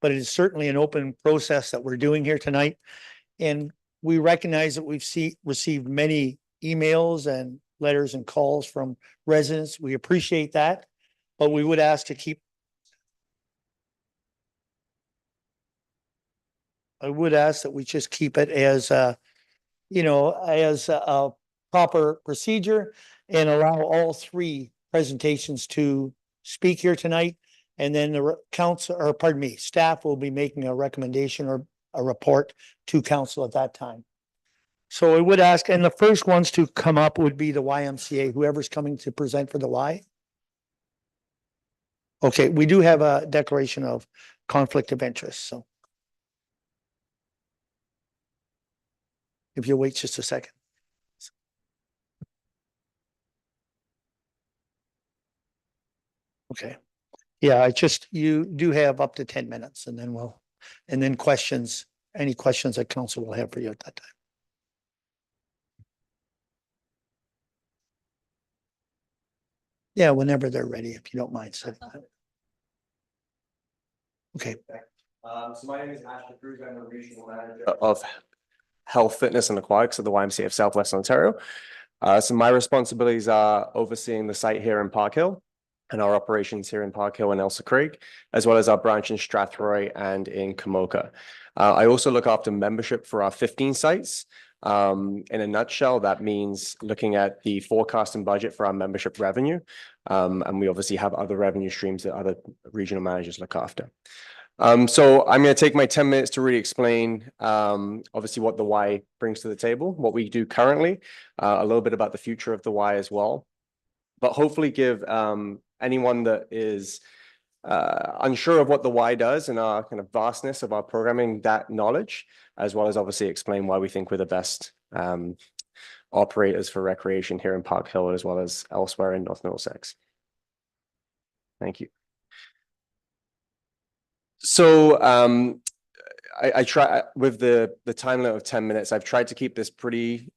but it is certainly an open process that we're doing here tonight. And we recognize that we've received many emails and letters and calls from residents. We appreciate that, but we would ask to keep. I would ask that we just keep it as as a proper procedure and allow all three presentations to speak here tonight. And then the council, or pardon me, staff will be making a recommendation or a report to council at that time. So I would ask, and the first ones to come up would be the YMCA, whoever's coming to present for the Y. Okay, we do have a declaration of conflict of interest, so. If you'll wait just a second. Okay. Yeah, you do have up to 10 minutes and then questions, any questions that council will have for you at that time. Yeah, whenever they're ready, if you don't mind. So. Okay. So my name is Ashley Cruz. I'm the regional manager of health, fitness, and aquatics at the YMCA of Southwest Ontario. So my responsibilities are overseeing the site here in Park Hill and our operations here in Park Hill and Elsa Craig, as well as our branch in Strathroy and in Kamoka. I also look after membership for our 15 sites. In a nutshell, that means looking at the forecast and budget for our membership revenue. And we obviously have other revenue streams that other regional managers look after. So I'm going to take my 10 minutes to really explain, obviously, what the Y brings to the table, what we do currently, a little bit about the future of the Y as well, but hopefully give anyone that is unsure of what the Y does and our kind of vastness of our programming that knowledge, as well as obviously explain why we think we're the best operators for recreation here in Park Hill, as well as elsewhere in North Middlesex. Thank you. So I try with the time limit of 10 minutes, I've tried to keep this pretty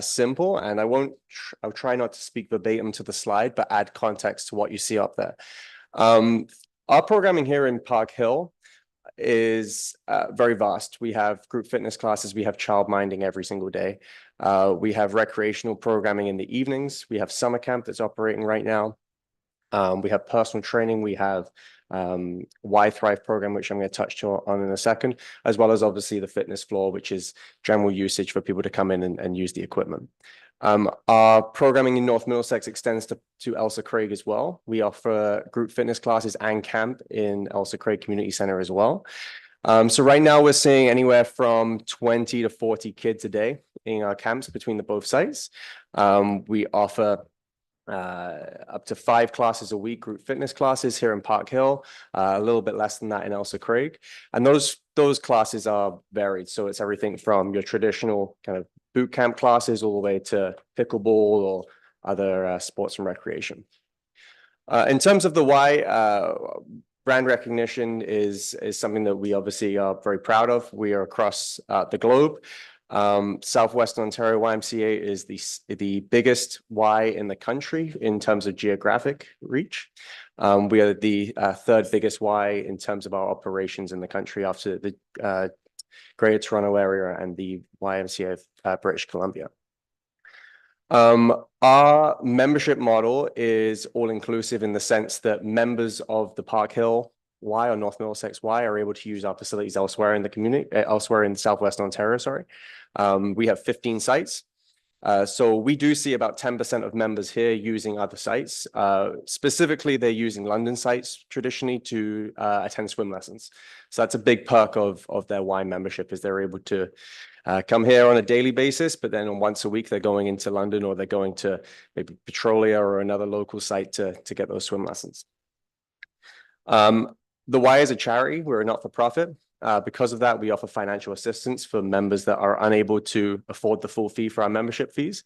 simple, and I'll try not to speak verbatim to the slide, but add context to what you see up there. Our programming here in Park Hill is very vast. We have group fitness classes, we have child minding every single day. We have recreational programming in the evenings. We have summer camp that's operating right now. We have personal training. We have Y Thrive program, which I'm going to touch on in a second, as well as obviously the fitness floor, which is general usage for people to come in and use the equipment. Our programming in North Middlesex extends to Elsa Craig as well. We offer group fitness classes and camp in Elsa Craig Community Center as well. So right now we're seeing anywhere from 20 to 40 kids a day in our camps between the both sites. We offer up to 5 classes a week, group fitness classes here in Park Hill, a little bit less than that in Elsa Craig. And those classes are varied. So it's everything from your traditional kind of boot camp classes all the way to pickleball or other sports and recreation. In terms of the Y, brand recognition is something that we obviously are very proud of. We are across the globe. Southwest Ontario YMCA is the biggest Y in the country in terms of geographic reach. We are the third biggest Y in terms of our operations in the country after the Greater Toronto Area and the YMCA of British Columbia. Our membership model is all-inclusive in the sense that members of the Park Hill Y or North Middlesex Y are able to use our facilities elsewhere in the community, elsewhere in Southwest Ontario, sorry. We have 15 sites. So we do see about 10% of members here using other sites. Specifically, they're using London sites traditionally to attend swim lessons. So that's a big perk of their Y membership, is they're able to come here on a daily basis, but then once a week they're going into London, or they're going to maybe Petrolia or another local site to get those swim lessons. The Y is a charity. We're a not-for-profit. Because of that, we offer financial assistance for members that are unable to afford the full fee for our membership fees.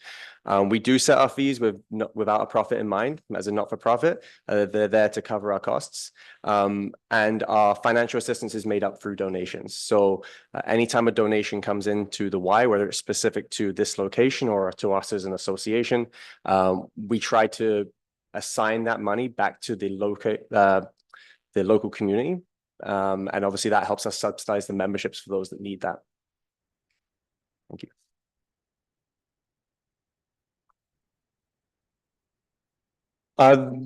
We do set our fees without a profit in mind. As a not-for-profit, they're there to cover our costs. And our financial assistance is made up through donations. So anytime a donation comes into the Y, whether it's specific to this location or to us as an association, we try to assign that money back to the local community And obviously that helps us subsidize the memberships for those that need that. Thank you.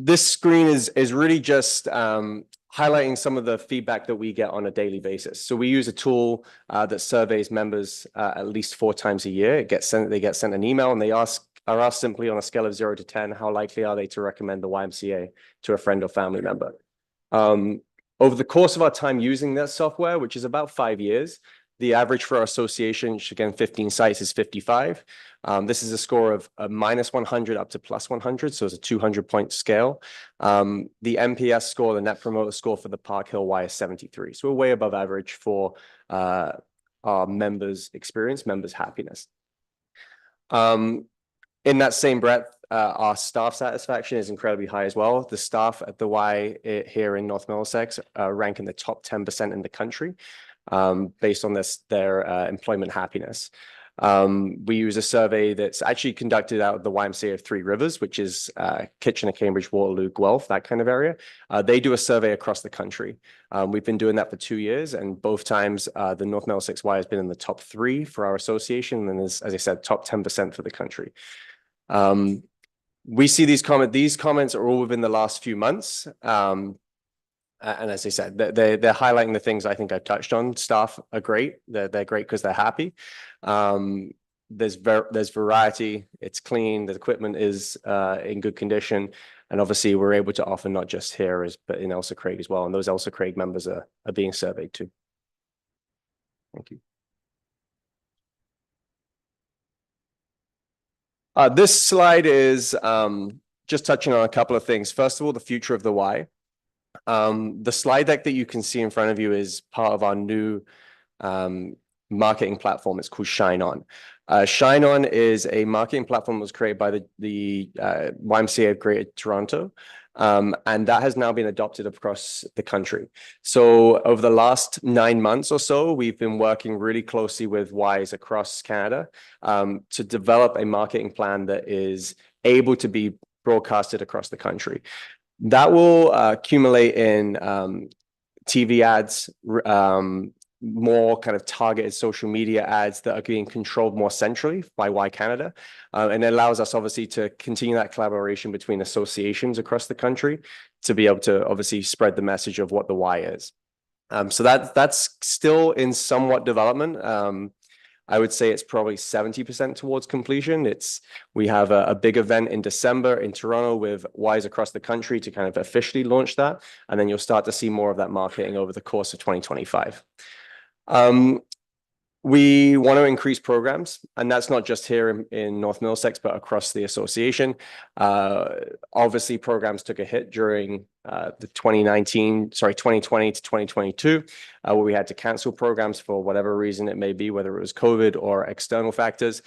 This screen is really just highlighting some of the feedback that we get on a daily basis. So we use a tool that surveys members at least 4 times a year. They get sent an email, and are asked simply on a scale of 0 to 10, how likely are they to recommend the YMCA to a friend or family member? Over the course of our time using that software, which is about 5 years, the average for our association, which again, 15 sites, is 55. This is a score of a -100 up to +100, so it's a 200-point scale. The NPS score, the Net Promoter Score for the Park Hill Y, is 73. So we're way above average for our members' experience, members' happiness. In that same breadth, our staff satisfaction is incredibly high as well. The staff at the Y here in North Middlesex rank in the top 10% in the country, based on their employment happiness. We use a survey that's actually conducted out of the YMCA of Three Rivers, which is Kitchener, Cambridge, Waterloo, Guelph, that kind of area. They do a survey across the country. We've been doing that for 2 years, and both times the North Middlesex Y has been in the top 3 for our association, and as I said, top 10% for the country. We see these comments are all within the last few months. And as I said, they're highlighting the things I think I've touched on. Staff are great. They're great because they're happy. There's variety. It's clean. The equipment is in good condition. And obviously, we're able to offer not just here, but in Elsa Craig as well. And those Elsa Craig members are being surveyed too. Thank you. This slide is just touching on a couple of things. First of all, the future of the Y. The slide deck that you can see in front of you is part of our new marketing platform. It's called Shine On. Shine On is a marketing platform that was created by the YMCA of Greater Toronto, and that has now been adopted across the country. So over the last 9 months or so, we've been working really closely with Ys across Canada to develop a marketing plan that is able to be broadcasted across the country. That will accumulate in TV ads, more kind of targeted social media ads that are being controlled more centrally by Y Canada. And it allows us obviously to continue that collaboration between associations across the country to be able to obviously spread the message of what the Y is. So that's still in somewhat development. I would say it's probably 70% towards completion. We have a big event in December in Toronto with Ys across the country to kind of officially launch that. And then you'll start to see more of that marketing over the course of 2025. We want to increase programs, and that's not just here in North Middlesex, but across the association. Obviously, programs took a hit during the 2020 to 2022, where we had to cancel programs for whatever reason it may be, whether it was COVID or external factors.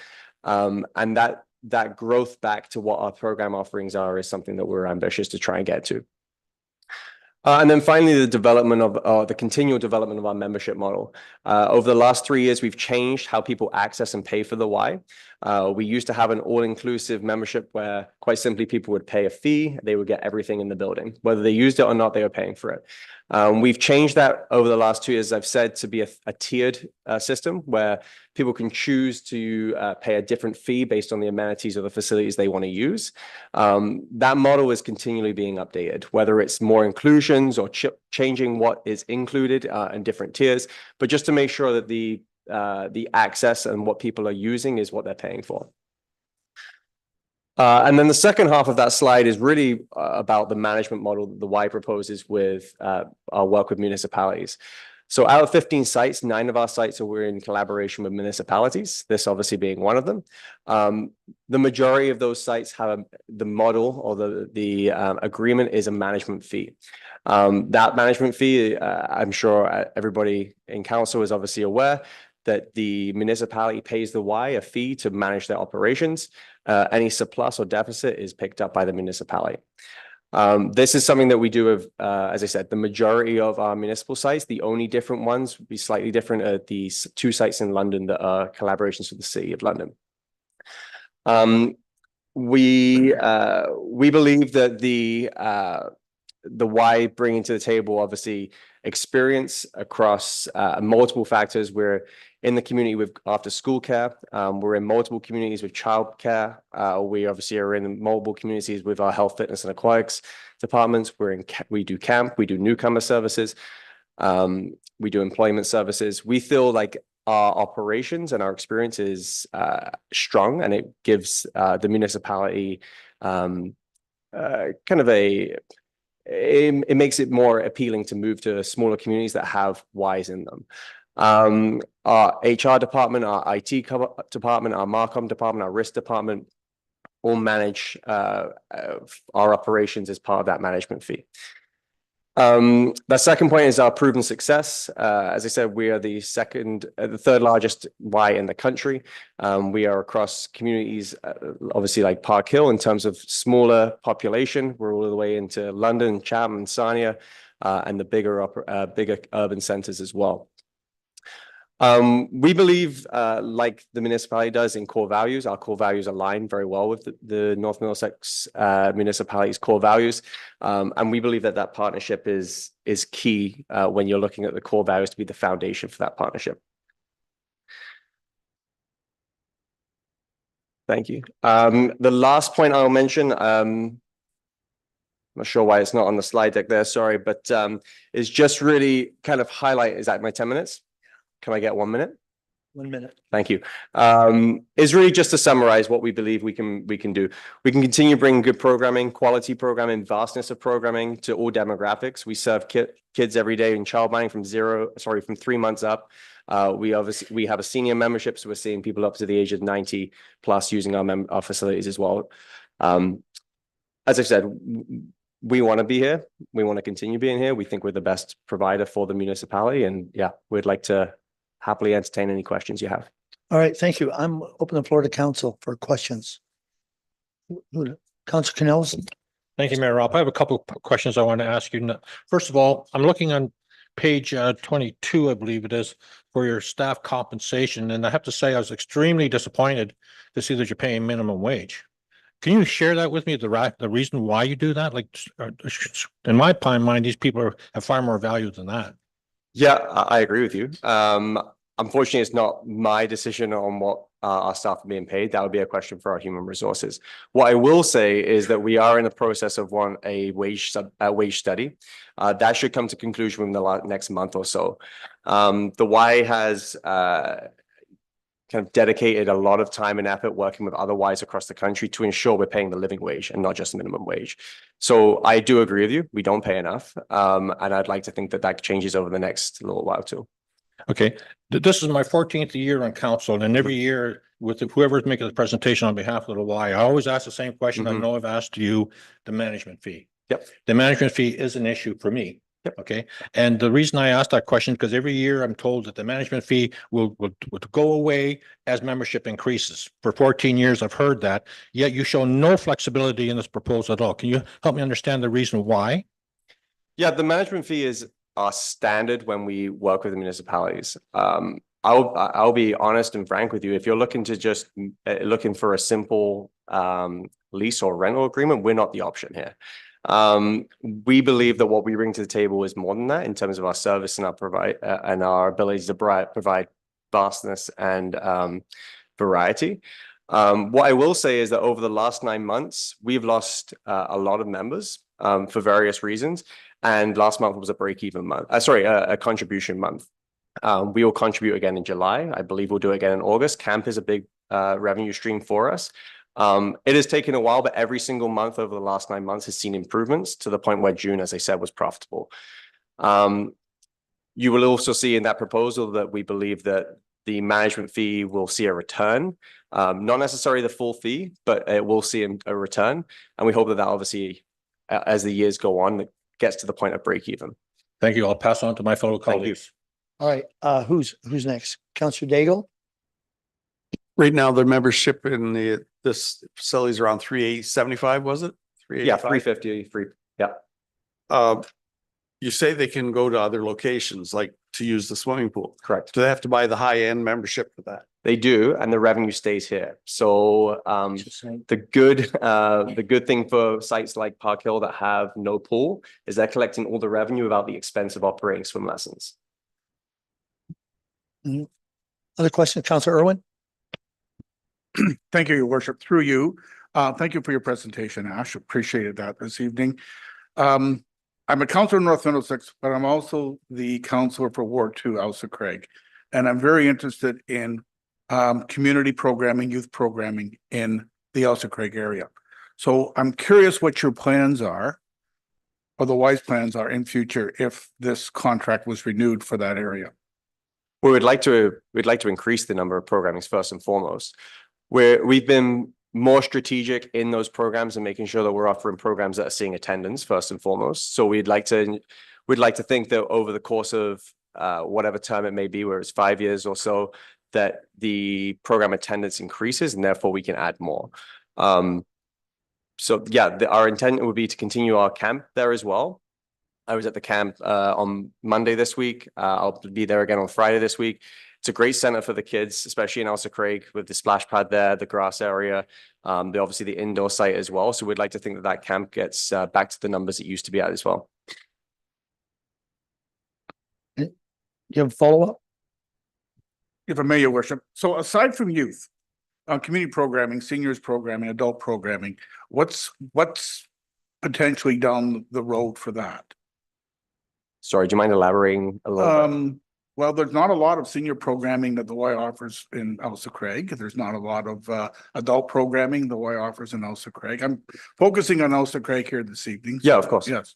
And that growth back to what our program offerings are is something that we're ambitious to try and get to. And then finally, the continual development of our membership model. Over the last 3 years, we've changed how people access and pay for the Y. We used to have an all-inclusive membership where quite simply people would pay a fee. They would get everything in the building. Whether they used it or not, they were paying for it. We've changed that over the last 2 years, as I've said, to be a tiered system where people can choose to pay a different fee based on the amenities or the facilities they want to use. That model is continually being updated, whether it's more inclusions or changing what is included in different tiers, but just to make sure that the access and what people are using is what they're paying for. And then the second half of that slide is really about the management model that the Y proposes with our work with municipalities. So out of 15 sites, 9 of our sites are in collaboration with municipalities, this obviously being one of them. The majority of those sites have the model or the agreement is a management fee. That management fee, I'm sure everybody in council is obviously aware that the municipality pays the Y a fee to manage their operations. Any surplus or deficit is picked up by the municipality. This is something that we do with, as I said, the majority of our municipal sites. The only different ones would be slightly different at the 2 sites in London that are collaborations with the City of London. We believe that the Y bringing to the table, obviously, experience across multiple factors. We're in the community with after school care. We're in multiple communities with childcare. We obviously are in multiple communities with our health, fitness, and aquatics departments. We do camp, we do newcomer services, we do employment services. We feel like our operations and our experience is strong, and it gives the municipality kind of it makes it more appealing to move to smaller communities that have Ys in them. Our HR department, our IT department, our Marcom department, our risk department all manage our operations as part of that management fee. The second point is our proven success. As I said, we are the third largest Y in the country. We are across communities, obviously like Park Hill in terms of smaller population. We're all the way into London, Chatham, Sarnia, and the bigger urban centers as well. We believe, like the municipality does in core values, our core values align very well with the North Middlesex municipality's core values. And we believe that partnership is key when you're looking at the core values to be the foundation for that partnership. Thank you. The last point I'll mention, I'm not sure why it's not on the slide deck there, sorry, but is just really kind of highlight, is that my 10 minutes? Can I get 1 minute? 1 minute. Thank you. Is really just to summarize what we believe we can do. We can continue bringing good programming, quality programming, vastness of programming to all demographics. We serve kids every day in childminding from 3 months up. We have a senior membership, so we're seeing people up to the age of 90 plus using our facilities as well. As I said, we want to be here. We want to continue being here. We think we're the best provider for the municipality, and yeah, we'd like to happily entertain any questions you have. All right, thank you. I'm open the floor to council for questions. Councilor Canellis. Thank you, Mayor Rob. I have a couple of questions I want to ask you. First of all, I'm looking on page 22, I believe it is, for your staff compensation. And I have to say, I was extremely disappointed to see that you're paying minimum wage. Can you share that with me, the reason why you do that? Like, in my mind, these people have far more value than that. Yeah, I agree with you. Unfortunately, it's not my decision on what our staff are being paid. That would be a question for our human resources. What I will say is that we are in the process of a wage study. That should come to conclusion within the next month or so. The Y has kind of dedicated a lot of time and effort working with other Ys across the country to ensure we're paying the living wage and not just the minimum wage. So I do agree with you. We don't pay enough. And I'd like to think that changes over the next little while too. Okay. This is my 14th year on council, and every year with whoever's making the presentation on behalf of the Y, I always ask the same question. I know I've asked you, the management fee. Yep. The management fee is an issue for me. Yep. Okay. And the reason I asked that question, because every year I'm told that the management fee will go away as membership increases. For 14 years, I've heard that, yet you show no flexibility in this proposal at all. Can you help me understand the reason why? Yeah, the management fee is our standard when we work with the municipalities. I'll be honest and frank with you. If you're looking to just looking for a simple lease or rental agreement, we're not the option here. We believe that what we bring to the table is more than that in terms of our service and our ability to provide vastness and variety. What I will say is that over the last 9 months, we've lost a lot of members for various reasons. And last month was a break-even month. A contribution month. We will contribute again in July. I believe we'll do it again in August. Camp is a big revenue stream for us. It has taken a while, but every single month over the last 9 months has seen improvements to the point where June, as I said, was profitable. You will also see in that proposal that we believe that the management fee will see a return, not necessarily the full fee, but it will see a return. And we hope that obviously, as the years go on, gets to the point of break even. Thank you. I'll pass on to my fellow colleagues. All right, who's next? Councilor Daigle? Right now, the membership in this facility is around 375, was it? Yeah, 350, yeah. You say they can go to other locations, like to use the swimming pool. Correct. Do they have to buy the high-end membership for that? They do, and the revenue stays here. So the good thing for sites like Park Hill that have no pool is they're collecting all the revenue without the expense of operating swim lessons. Other questions, Councillor Irwin? Thank you, Your Worship. Through you, thank you for your presentation, Ash. Appreciated that this evening. I'm a councillor in North Middlesex, but I'm also the councillor for Ward 2, Elsa Craig. And I'm very interested in community programming, youth programming in the Elsa Craig area. So I'm curious what your plans are, or the wise plans are in future if this contract was renewed for that area. We'd like to increase the number of programmings first and foremost. We've been more strategic in those programs and making sure that we're offering programs that are seeing attendance first and foremost. So we'd like to think that over the course of whatever term it may be, where it's 5 years or so, that the program attendance increases and therefore we can add more. So yeah, our intent would be to continue our camp there as well. I was at the camp on Monday this week. I'll be there again on Friday this week. It's a great center for the kids, especially in Elsa Craig with the splash pad there, the grass area, obviously the indoor site as well. So we'd like to think that that camp gets back to the numbers it used to be at as well. You have a follow-up? If I may, Your Worship. So aside from youth, community programming, seniors programming, adult programming, what's potentially down the road for that? Sorry, do you mind elaborating a little bit? Well, there's not a lot of senior programming that the Y offers in Elsa Craig. There's not a lot of adult programming the Y offers in Elsa Craig. I'm focusing on Elsa Craig here this evening. Yeah, of course. Yes.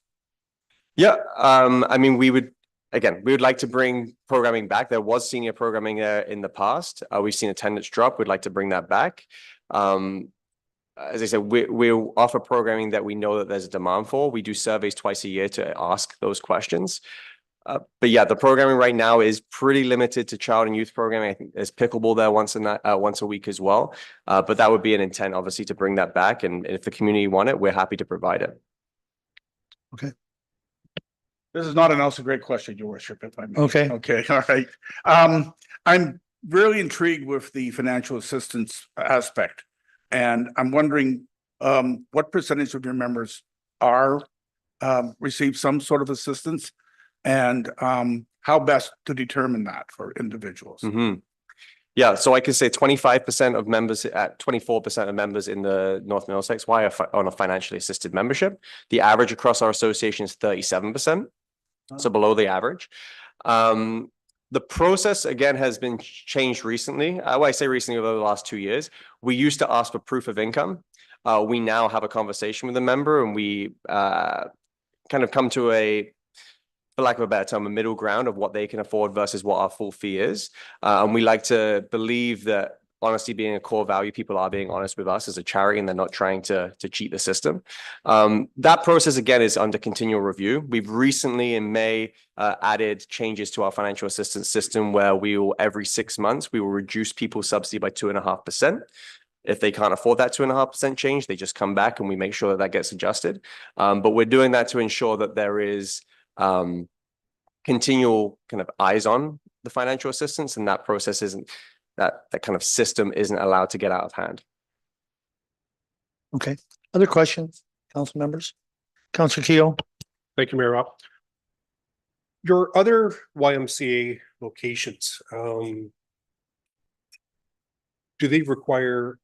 Yeah, I mean, we would like to bring programming back. There was senior programming there in the past. We've seen attendance drop. We'd like to bring that back. As I said, we offer programming that we know that there's a demand for. We do surveys twice a year to ask those questions. But yeah, the programming right now is pretty limited to child and youth programming. I think there's pickleball there once a week as well. But that would be an intent, obviously, to bring that back. And if the community want it, we're happy to provide it. Okay. This is not an Elsa Craig question, Your Worship, if I may. Okay. Okay, all right. I'm really intrigued with the financial assistance aspect. And I'm wondering what percentage of your members are receive some sort of assistance, and how best to determine that for individuals. Mm-hmm. Yeah, so I could say 25% of members at 24% of members in the North Middlesex Y are on a financially assisted membership. The average across our association is 37%, so below the average. The process, again, has been changed recently. I say recently, over the last 2 years. We used to ask for proof of income. We now have a conversation with a member, and we kind of come to for lack of a better term, a middle ground of what they can afford versus what our full fee is. And we like to believe that honesty being a core value, people are being honest with us as a charity and they're not trying to cheat the system. That process, again, is under continual review. We've recently in May added changes to our financial assistance system where every 6 months, we will reduce people's subsidy by 2.5%. If they can't afford that 2.5% change, they just come back and we make sure that that gets adjusted. But we're doing that to ensure that there is continual kind of eyes on the financial assistance, and that process isn't that kind of system isn't allowed to get out of hand. Okay. Other questions, council members? Councillor Keogh? Thank you, Mayor Rob. Your other YMCA locations, do they require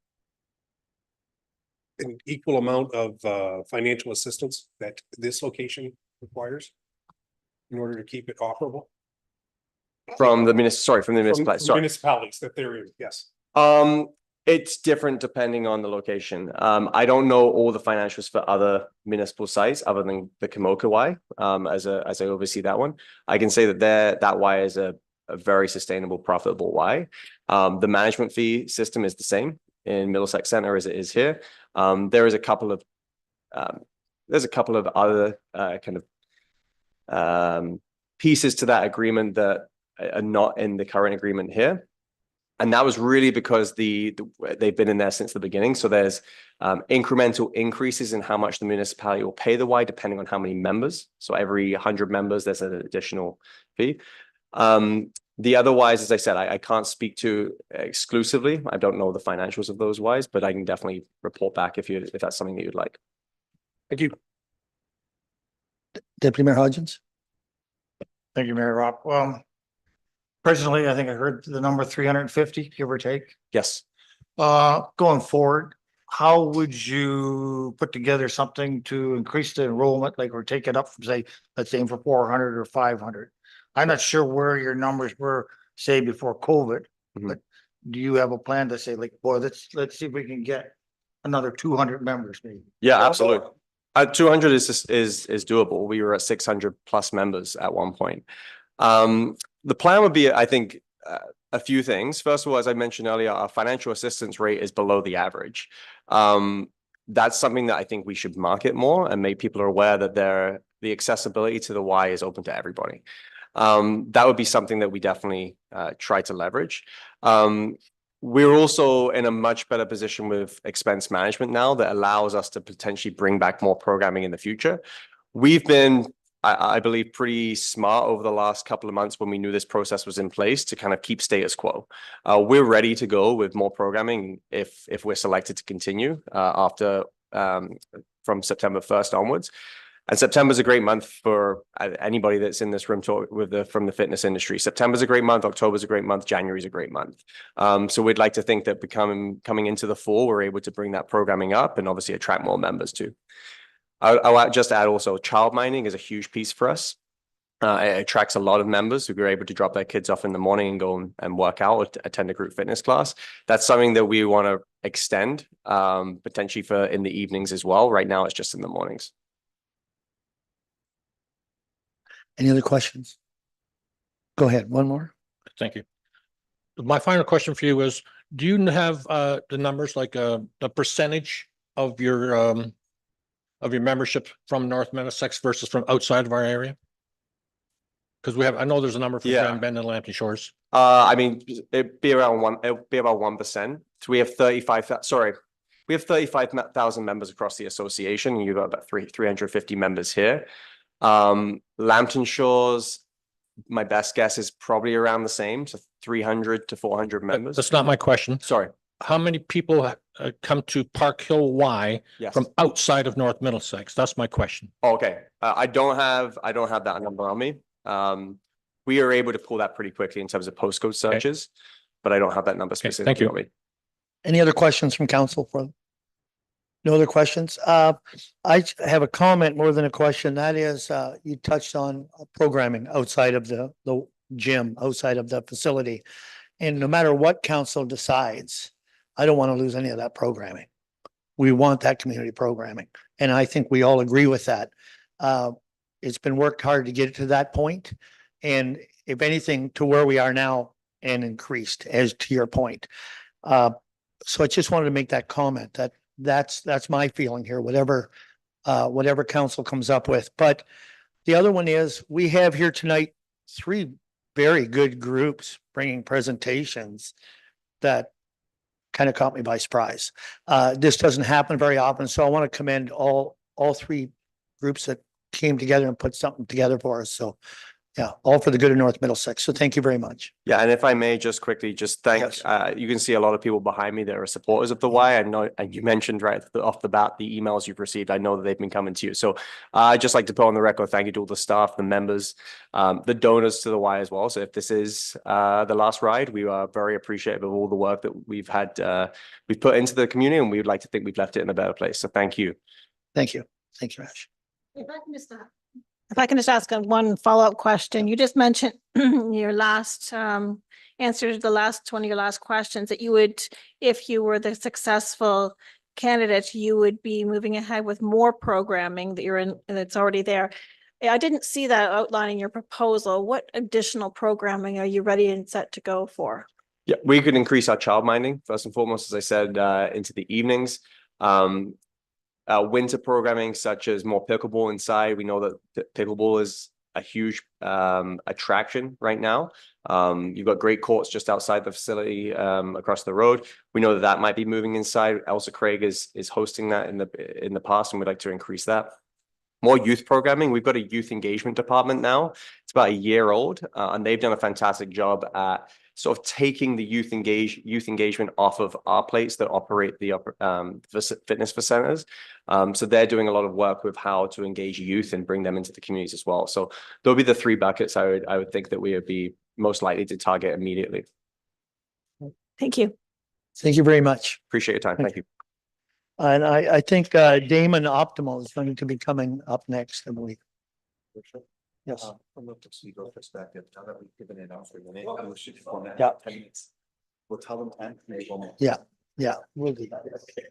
an equal amount of financial assistance that this location requires in order to keep it operable? From the municipality. From municipalities that they're in, yes. It's different depending on the location. I don't know all the financials for other municipal sites other than the Kamoka Y, as I oversee that one. I can say that that Y is a very sustainable, profitable Y. The management fee system is the same in Middlesex Center as it is here. There's a couple of other kind of pieces to that agreement that are not in the current agreement here. And that was really because they've been in there since the beginning. So there's incremental increases in how much the municipality will pay the Y depending on how many members. So every 100 members, there's an additional fee. The other Ys, as I said, I can't speak to exclusively. I don't know the financials of those Ys, but I can definitely report back if that's something that you'd like. Thank you. Deputy Mayor Hodgins? Thank you, Mayor Rob. Well, personally, I think I heard the number 350, give or take. Yes. Going forward, how would you put together something to increase the enrollment, like, or take it up from, say, let's aim for 400 or 500? I'm not sure where your numbers were, say, before COVID, Mhm. but do you have a plan to say, like, boy, let's see if we can get another 200 members maybe? Yeah, absolutely. 200 is doable. We were at 600 plus members at one point. The plan would be, I think, a few things. First of all, as I mentioned earlier, our financial assistance rate is below the average. That's something that I think we should market more and make people aware that the accessibility to the Y is open to everybody. That would be something that we definitely try to leverage. We're also in a much better position with expense management now that allows us to potentially bring back more programming in the future. We've been, I believe, pretty smart over the last couple of months when we knew this process was in place to kind of keep status quo. We're ready to go with more programming if we're selected to continue after from September 1st onwards. And September is a great month for anybody that's in this room from the fitness industry. September is a great month. October is a great month. January is a great month. So we'd like to think that coming into the fall, we're able to bring that programming up and obviously attract more members too. I'll just add also child minding is a huge piece for us. It attracts a lot of members who are able to drop their kids off in the morning and go and work out or attend a group fitness class. That's something that we want to extend potentially for in the evenings as well. Right now, it's just in the mornings. Any other questions? Go ahead, one more. Thank you. My final question for you is, do you have the numbers, like the percentage of your membership from North Middlesex versus from outside of our area? Because I know there's a number for Grand Bend and Lambton Shores. I mean, it'd be about 1%. So we have 35,000 members across the association, and you've got about 350 members here. Lambton Shores, my best guess is probably around the same, so 300 to 400 members. That's not my question. Sorry. How many people come to Park Hill Y Yes. from outside of North Middlesex? That's my question. Okay. I don't have that number on me. We are able to pull that pretty quickly in terms of postcode searches, but I don't have that number specifically. Thank you. on me. Any other questions from council for? No other questions? I have a comment more than a question. That is, you touched on programming outside of the gym, outside of the facility. And no matter what council decides, I don't want to lose any of that programming. We want that community programming. And I think we all agree with that. It's been worked hard to get it to that point. And if anything, to where we are now and increased, as to your point. So I just wanted to make that comment that's my feeling here, whatever council comes up with. But the other one is, we have here tonight 3 very good groups bringing presentations that kind of caught me by surprise. This doesn't happen very often, so I want to commend all 3 groups that came together and put something together for us. So yeah, all for the good of North Middlesex. So thank you very much. Yeah, and if I may just quickly thank, Yes. You can see a lot of people behind me that are supporters of the Y. I know, and you mentioned right off the bat, the emails you've received. I know that they've been coming to you. So I'd just like to put on the record, thank you to all the staff, the members, the donors to the Y as well. So if this is the last ride, we are very appreciative of all the work that we've put into the community, and we would like to think we've left it in a better place. So thank you. Thank you. Thank you, Ash. If I can just ask one follow-up question, you just mentioned your last answer to the last one of your last questions, that you would, if you were the successful candidate, you would be moving ahead with more programming that's already there. I didn't see that outline in your proposal. What additional programming are you ready and set to go for? Yeah, we could increase our child minding first and foremost, as I said, into the evenings. Winter programming such as more pickleball inside. We know that pickleball is a huge attraction right now. You've got great courts just outside the facility across the road. We know that might be moving inside. Elsa Craig is hosting that in the past, and we'd like to increase that. more youth programming. We've got a youth engagement department now. It's about a year old, and they've done a fantastic job at sort of taking the youth engagement off of our plates that operate the fitness facilities. So they're doing a lot of work with how to engage youth and bring them into the communities as well. So there'll be the three buckets I would think that we would be most likely to target immediately. Thank you. Thank you very much. Appreciate your time. Thank you. And I think Damon Optimal is going to be coming up next, I believe. Yes. From a procedural perspective, now that we've given it out for the we should format Yeah. 10 minutes. We'll tell them 10, maybe 1 minute. Yeah, we'll do that. Okay.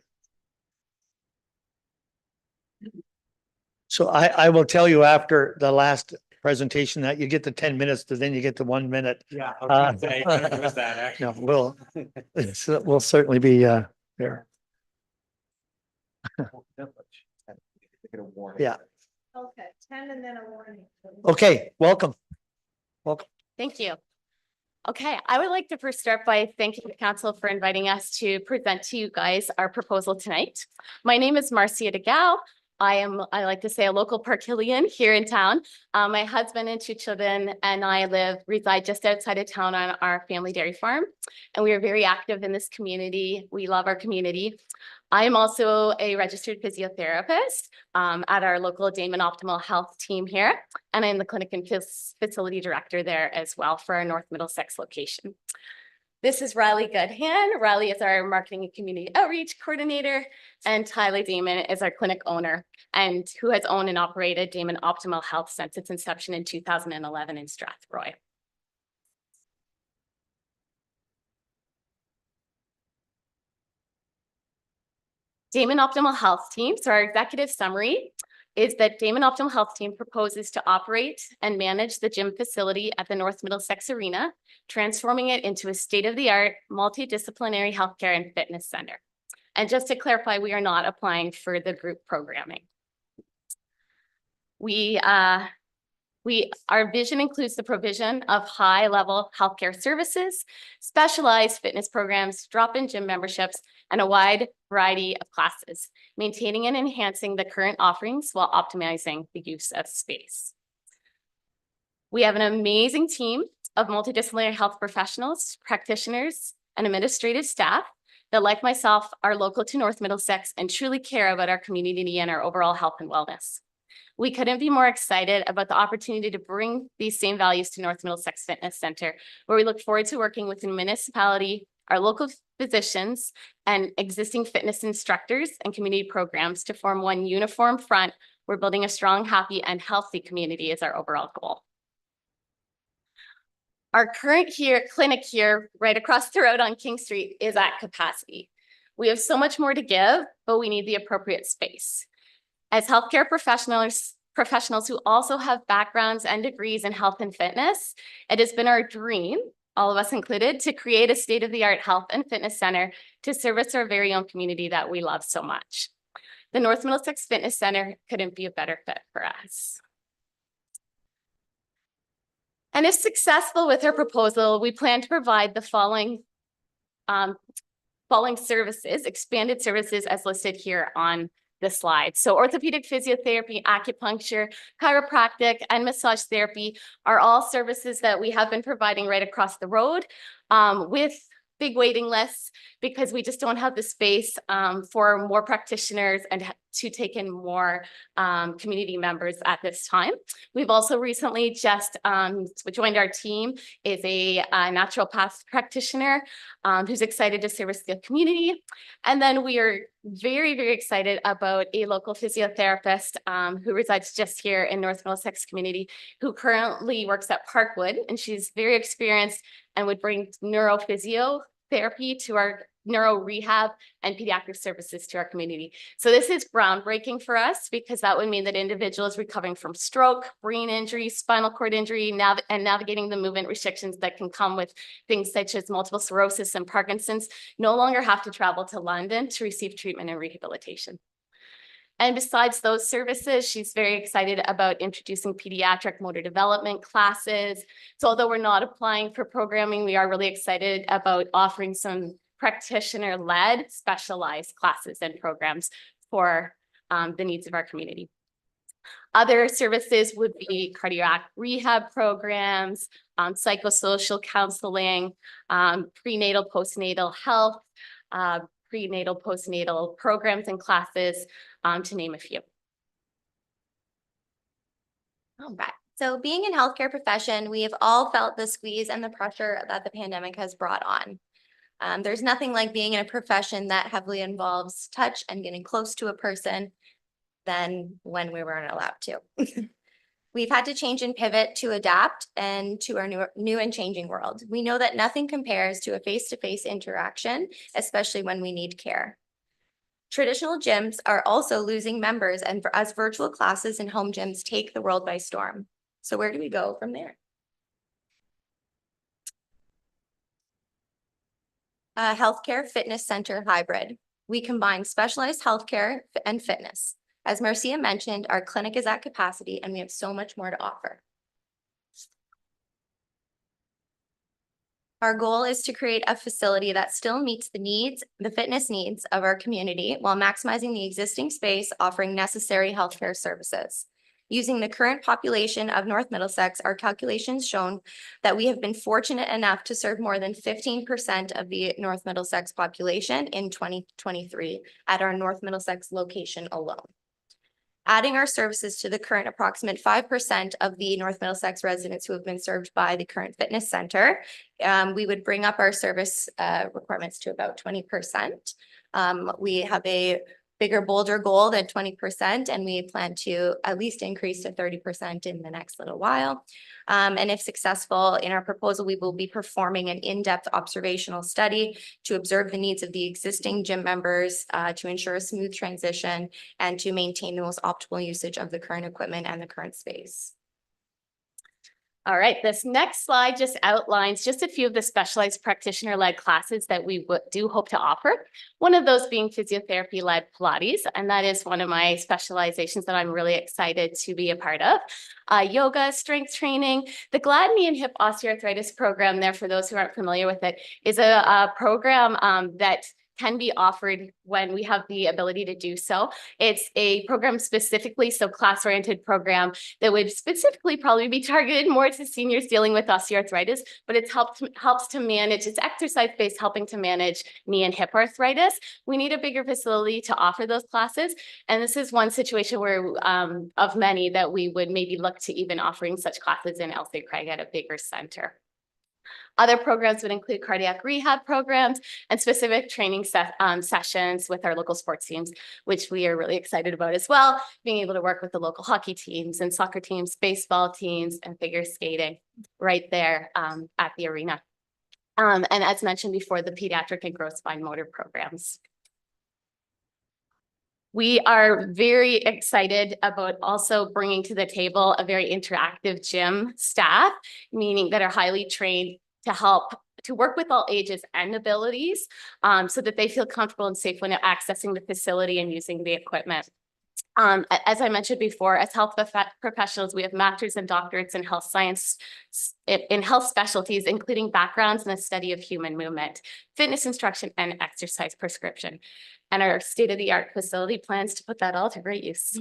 So I will tell you after the last presentation that you get the 10 minutes, but then you get the 1 minute. Yeah. No, we'll certainly be there. Yeah. Okay, 10 and then a warning. Okay, welcome. Thank you. Okay, I would like to first start by thanking the council for inviting us to present to you guys our proposal tonight. My name is Marcia DeGao. I like to say, a local Parkillian here in town. My husband and 2 children and I reside just outside of town on our family dairy farm. And we are very active in this community. We love our community. I am also a registered physiotherapist at our local Damon Optimal Health team here. And I'm the clinic and facility director there as well for our North Middlesex location. This is Riley Goodhand. Riley is our marketing and community outreach coordinator, and Tyler Damon is our clinic owner and who has owned and operated Damon Optimal Health since its inception in 2011 in Strathroy. Damon Optimal Health Team, so our executive summary is that Damon Optimal Health Team proposes to operate and manage the gym facility at the North Middlesex Arena, transforming it into a state-of-the-art multidisciplinary healthcare and fitness center. And just to clarify, we are not applying for the group programming. Our vision includes the provision of high-level healthcare services, specialized fitness programs, drop-in gym memberships, and a wide variety of classes, maintaining and enhancing the current offerings while optimizing the use of space. We have an amazing team of multidisciplinary health professionals, practitioners, and administrative staff that, like myself, are local to North Middlesex and truly care about our community and our overall health and wellness. We couldn't be more excited about the opportunity to bring these same values to North Middlesex Fitness Center, where we look forward to working with the municipality, our local physicians, and existing fitness instructors and community programs to form one uniform front. We're building a strong, happy, and healthy community is our overall goal. Our current clinic here, right across the road on King Street, is at capacity. We have so much more to give, but we need the appropriate space. As healthcare professionals who also have backgrounds and degrees in health and fitness, it has been our dream, all of us included, to create a state-of-the-art health and fitness center to service our very own community that we love so much. The North Middlesex Fitness Center couldn't be a better fit for us. And if successful with our proposal, we plan to provide the following services, expanded services as listed here on the slide. So orthopedic physiotherapy, acupuncture, chiropractic, and massage therapy are all services that we have been providing right across the road with big waiting lists because we just don't have the space for more practitioners and to take in more community members at this time. We've also recently just joined our team is a naturopath practitioner who's excited to service the community. And then we are very, very excited about a local physiotherapist who resides just here in North Middlesex community, who currently works at Parkwood, and she's very experienced and would bring neurophysiotherapy to our neuro rehab and pediatric services to our community. So this is groundbreaking for us because that would mean that individuals recovering from stroke, brain injury, spinal cord injury, and navigating the movement restrictions that can come with things such as multiple sclerosis and Parkinson's no longer have to travel to London to receive treatment and rehabilitation. And besides those services, she's very excited about introducing pediatric motor development classes. So although we're not applying for programming, we are really excited about offering some practitioner-led specialized classes and programs for the needs of our community. Other services would be cardiac rehab programs, psychosocial counseling, prenatal, postnatal health, prenatal, postnatal programs and classes, to name a few. All right. So being in healthcare profession, we have all felt the squeeze and the pressure that the pandemic has brought on. There's nothing like being in a profession that heavily involves touch and getting close to a person than when we weren't allowed to. We've had to change and pivot to adapt and to our new and changing world. We know that nothing compares to a face-to-face interaction, especially when we need care. Traditional gyms are also losing members, and as virtual classes and home gyms take the world by storm. So where do we go from there? A healthcare fitness center hybrid. We combine specialized healthcare and fitness. As Marcia mentioned, our clinic is at capacity and we have so much more to offer. Our goal is to create a facility that still meets the needs, the fitness needs of our community while maximizing the existing space, offering necessary healthcare services. Using the current population of North Middlesex, our calculations shown that we have been fortunate enough to serve more than 15% of the North Middlesex population in 2023 at our North Middlesex location alone. Adding our services to the current approximate 5% of the North Middlesex residents who have been served by the current fitness center, we would bring up our service requirements to about 20%. We have a bigger, bolder goal than 20%, and we plan to at least increase to 30% in the next little while. And if successful in our proposal, we will be performing an in-depth observational study to observe the needs of the existing gym members, to ensure a smooth transition and to maintain the most optimal usage of the current equipment and the current space. All right, this next slide just outlines just a few of the specialized practitioner-led classes that we do hope to offer. One of those being physiotherapy-led Pilates, and that is one of my specializations that I'm really excited to be a part of. Yoga, strength training, the GLAD knee and hip osteoarthritis program there, for those who aren't familiar with it, is a program that can be offered when we have the ability to do so. It's a program specifically, so class-oriented program that would specifically probably be targeted more to seniors dealing with osteoarthritis, but it helps to manage, it's exercise-based, helping to manage knee and hip arthritis. We need a bigger facility to offer those classes. And this is one situation where, of many, that we would maybe look to even offering such classes in Elsie Craig at a bigger center. Other programs would include cardiac rehab programs and specific training sessions with our local sports teams, which we are really excited about as well, being able to work with the local hockey teams and soccer teams, baseball teams, and figure skating right there at the arena. And as mentioned before, the pediatric and growth spine motor programs. We are very excited about also bringing to the table a very interactive gym staff, meaning that are highly trained to help to work with all ages and abilities, so that they feel comfortable and safe when accessing the facility and using the equipment. As I mentioned before, as health professionals, we have masters and doctorates in health science, in health specialties, including backgrounds in the study of human movement, fitness instruction, and exercise prescription. And our state-of-the-art facility plans to put that all to great use.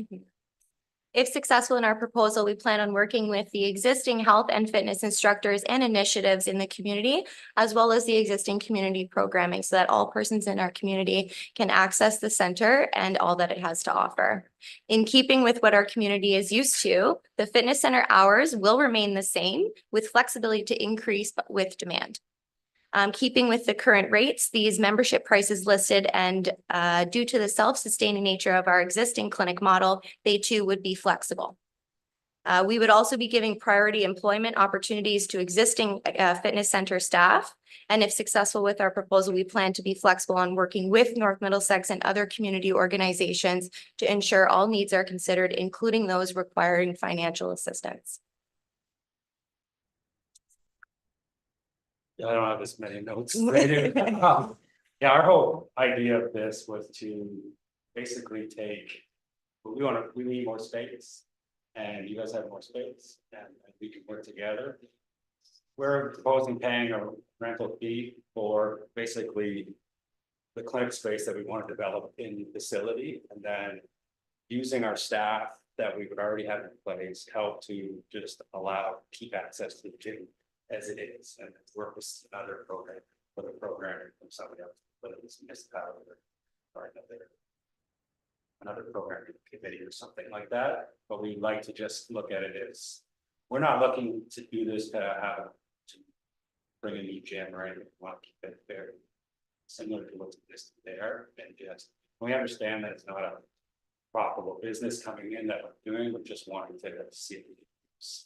If successful in our proposal, we plan on working with the existing health and fitness instructors and initiatives in the community, as well as the existing community programming, so that all persons in our community can access the center and all that it has to offer. In keeping with what our community is used to, the fitness center hours will remain the same, with flexibility to increase with demand. Keeping with the current rates, these membership prices listed, and due to the self-sustaining nature of our existing clinic model, they too would be flexible. We would also be giving priority employment opportunities to existing fitness center staff. And if successful with our proposal, we plan to be flexible on working with North Middlesex and other community organizations to ensure all needs are considered, including those requiring financial assistance. I don't have as many notes. Yeah, our whole idea of this was to basically take, we need more space, and you guys have more space, and we can work together. We're proposing paying a rental fee for basically the clinic space that we want to develop in the facility, and then using our staff that we would already have in place help to just allow, keep access to the gym as it is, and work with another program, with a programmer from somebody else, whether it's municipality or another programming committee or something like that, but we'd like to just look at it as, we're not looking to do this to have to bring a new gym or anything, we want to keep it very similar to what's existing there, and just, we understand that it's not a profitable business coming in that we're doing, we're just wanting to see if we can use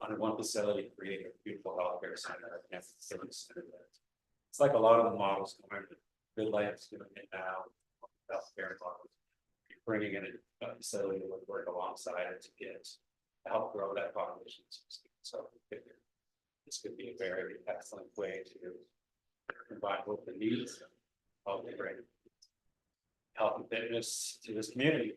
under one facility, create a beautiful healthcare center, and facility center. It's like a lot of the models coming, Good Life is doing it now, healthcare models. Bringing in a facility that would work alongside it to get, to help grow that population. So this could be a very excellent way to combine both the needs of the great health and fitness to this community.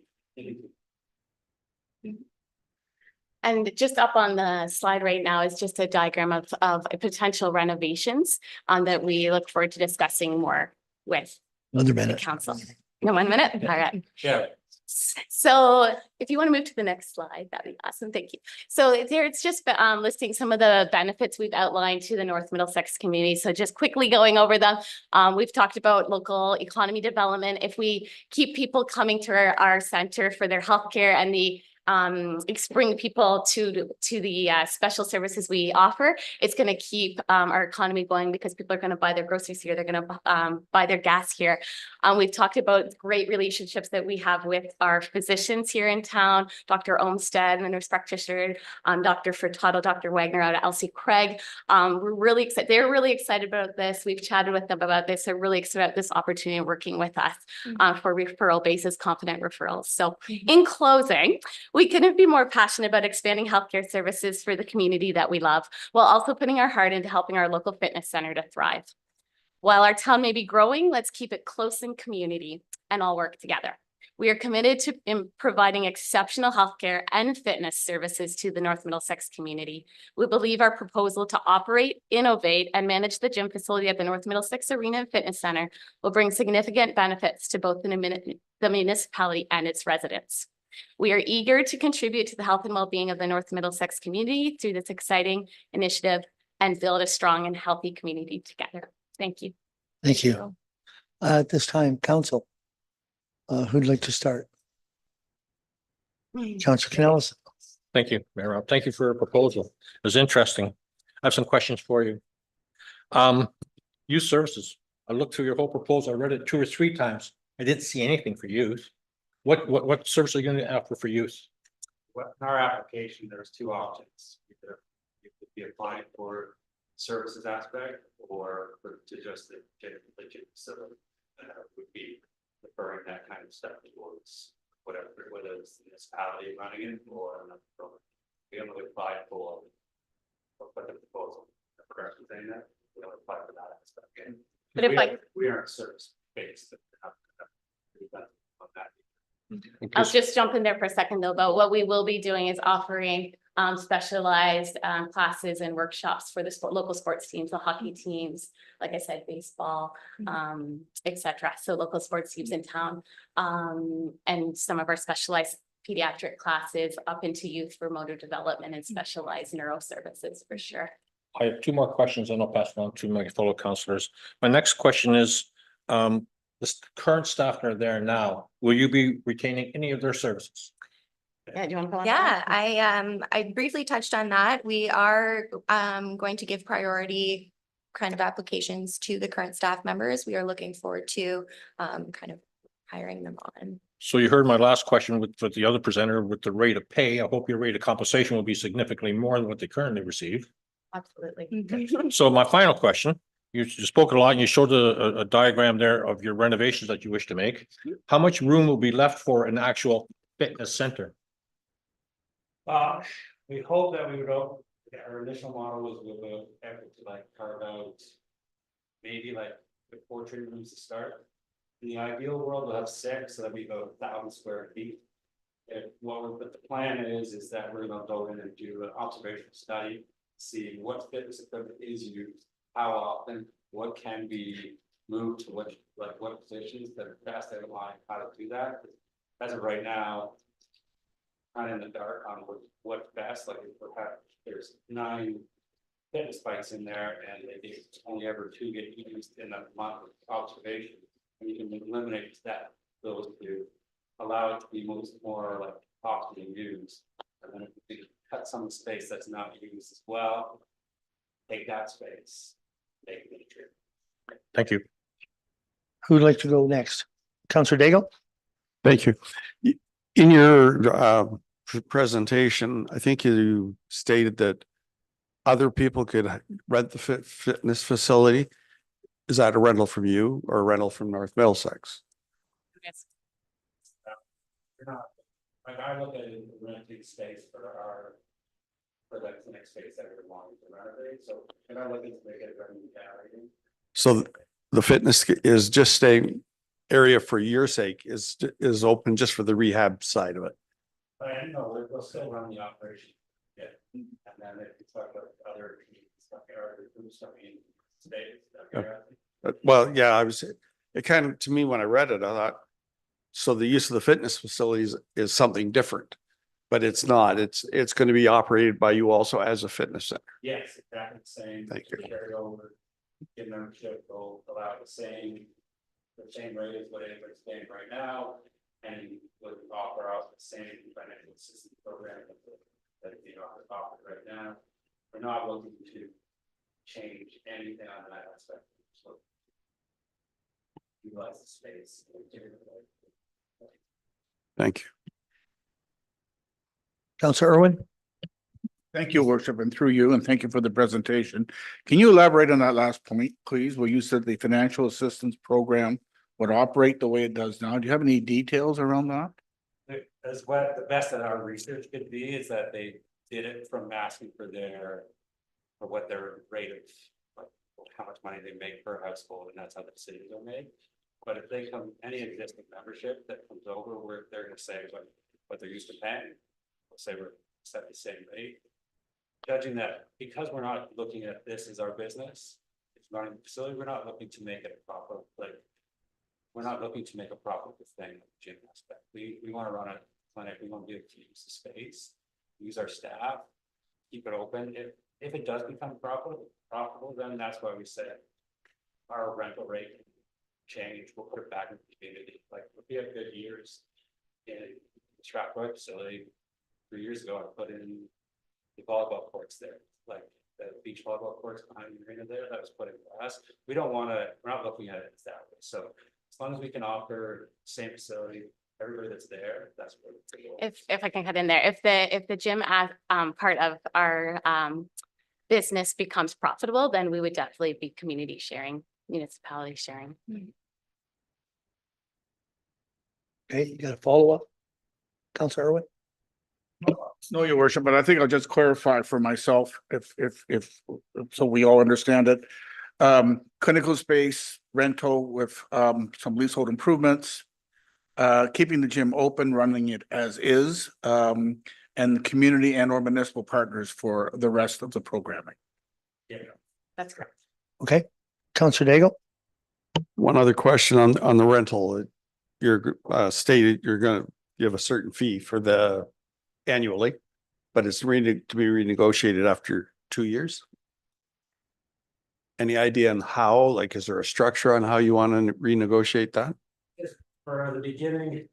And just up on the slide right now is just a diagram of potential renovations that we look forward to discussing more with Another the minute. council. No, 1 minute. All right. Yeah. So if you want to move to the next slide, that'd be awesome. Thank you. So there it's just listing some of the benefits we've outlined to the North Middlesex community. So just quickly going over them. We've talked about local economy development. If we keep people coming to our center for their healthcare and the bring people to the special services we offer, it's going to keep our economy going because people are going to buy their groceries here. They're going to buy their gas here. We've talked about great relationships that we have with our physicians here in town, Dr. Olmsted, the nurse practitioner, Dr. Furtado, Dr. Wagner out at LC Craig. We're really excited. They're really excited about this. We've chatted with them about this. They're really excited about this opportunity of working with us for referral basis, confident referrals. So in closing, we couldn't be more passionate about expanding healthcare services for the community that we love, while also putting our heart into helping our local fitness center to thrive. While our town may be growing, let's keep it close in community and all work together. We are committed to providing exceptional healthcare and fitness services to the North Middlesex community. We believe our proposal to operate, innovate, and manage the gym facility at the North Middlesex Arena and Fitness Center will bring significant benefits to both the municipality and its residents. We are eager to contribute to the health and well-being of the North Middlesex community through this exciting initiative and build a strong and healthy community together. Thank you. Thank you. At this time, council, who'd like to start? Councilor Canellis. Thank you, Mayor Rob. Thank you for your proposal. It was interesting. I have some questions for you. Youth services. I looked through your whole proposal. I read it 2 or 3 times. I didn't see anything for youth. What service are you going to offer for youth? Well, in our application, there's 2 options. Either you could be applying for services aspect or to just the gym facility. Would be referring that kind of stuff towards whatever, whether it's the municipality running it or another program. We only apply for the proposal. Correct in saying that? We only apply for that aspect. But if we aren't service based. I'll just jump in there for a second though, but what we will be doing is offering specialized classes and workshops for the local sports teams, the hockey teams, like I said, baseball, etc. So local sports teams in town, and some of our specialized pediatric classes up into youth for motor development and specialized neuro services for sure. I have 2 more questions and I'll pass it on to my fellow councilors. My next question is, the current staff that are there now, will you be retaining any of their services? Yeah, do you want to go on? Yeah, I briefly touched on that. We are going to give priority kind of applications to the current staff members. We are looking forward to kind of hiring them on. So you heard my last question with the other presenter with the rate of pay. I hope your rate of compensation will be significantly more than what they currently receive. Absolutely. So my final question, you spoke a lot and you showed a diagram there of your renovations that you wish to make. How much room will be left for an actual fitness center? We hope that we would, our initial model was with an effort to like carve out maybe like the 4 training rooms to start. In the ideal world, we'll have 6, so that'd be about 1,000 square feet. But the plan is that we're gonna go in and do an observational study, see what fitness equipment is used, how often, what can be moved to what positions that are best outline how to do that. As of right now, kind of in the dark on what's best, like if we're there's 9 fitness bikes in there and they only ever 2 get used in a month of observation. And you can eliminate that, those two, allow it to be more like often used. And then if we cut some space that's not used as well, take that space, make it true. Thank you. Who'd like to go next? Counselor Daigle? Thank you. In your presentation, I think you stated that other people could rent the fitness facility. Is that a rental from you or a rental from North Middlesex? You're not, like I look at it, renting space for the clinic space that we're wanting to renovate, so if I look to make it revenue generating. So the fitness is just staying area for your sake is open just for the rehab side of it. I know, we'll still run the operation, yeah, and then if you talk about other stuff, space. Well, yeah, it kind of, to me, when I read it, I thought, so the use of the fitness facilities is something different, but it's not. It's going to be operated by you also as a fitness center. Yes, exactly the same. Thank you. Carry over, get membership, will allow the same rate as what anybody's paying right now, and would offer out the same financial assistance program that is being offered right now. We're not looking to change anything on that aspect. So utilize the space. Thank you. Counselor Irwin? Thank you, Worship, and through you, and thank you for the presentation. Can you elaborate on that last point, please, where you said the financial assistance program would operate the way it does now? Do you have any details around that? As what the best that our research could be is that they did it from asking for what their rate of, like, how much money they make per household, and that's how the decisions are made. But if they come, any existing membership that comes over, where they're gonna say what they're used to paying, we'll say we're set the same rate. Judging that, because we're not looking at this as our business, it's running the facility, we're not looking to make it a profit, like, we're not looking to make a profitable thing with the gym aspect. We want to run a clinic, we want to be able to use the space, use our staff, keep it open. If it does become profitable, then that's why we say our rental rate can change, we'll put it back in the community. Like, if we have good years in the Stratford facility, 3 years ago, I put in the volleyball courts there, like the beach volleyball courts behind the arena there, that was put in glass. We don't want to, we're not looking at it that way. So as long as we can offer same facility, everybody that's there, that's what. If I can cut in there, if the gym as part of our business becomes profitable, then we would definitely be community sharing, municipality sharing. Okay, you got a follow-up? Counselor Irwin? No, your worship, but I think I'll just clarify for myself if so we all understand it. Clinical space rental with some leasehold improvements, keeping the gym open, running it as is, and community and or municipal partners for the rest of the programming. Yeah, That's correct. Okay, Counselor Daigle? One other question on the rental. You're stated you have a certain fee for the annually, but it's to be renegotiated after 2 years. Any idea on how, like, is there a structure on how you want to renegotiate that? for the beginning,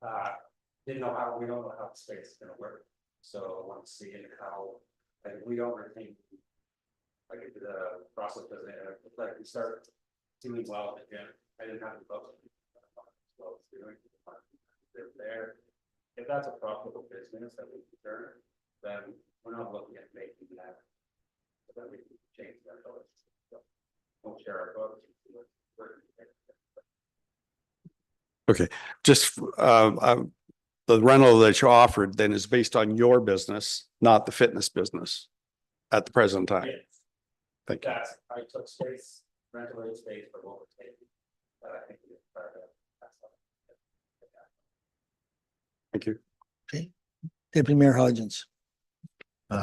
we don't know how the space is gonna work. So I want to see how, like, we don't retain, like, if the process doesn't, like, we start doing well again. I didn't have the book. There. If that's a profitable business that we can turn, then we're not looking at making that. So that we can change that. We'll share our books. Okay, just the rental that you offered then is based on your business, not the fitness business at the present time. Yes. Thank you. I took space, rental rate space for what we're taking. But I think it's part of that. Thank you. Okay, Deputy Mayor Hodgins.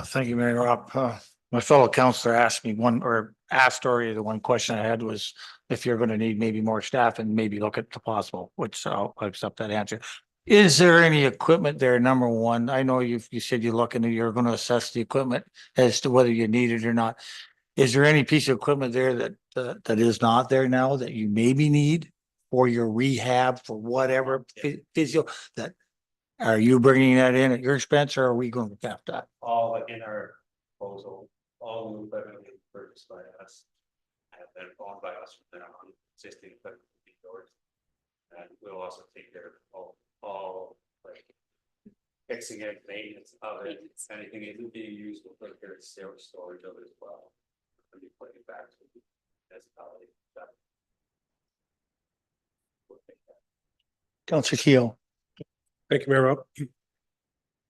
Thank you, Mayor Rob. My fellow counselor asked me the one question I had was if you're going to need maybe more staff and maybe look at the possible, which I'll accept that answer. Is there any equipment there? Number one, I know you said you're looking, you're gonna assess the equipment as to whether you need it or not. Is there any piece of equipment there that is not there now that you maybe need for your rehab, for whatever physio that? Are you bringing that in at your expense or are we going to cap that? All in our proposal, all new equipment being purchased by us. And then owned by us from then on, existing equipment will be yours. And we'll also take care of all like fixing it, maintenance of it, anything that isn't being used, we'll take care of storage of it as well. And be putting it back to the municipality. We'll take that. Councillor Keo. Thank you, Mayor Rob.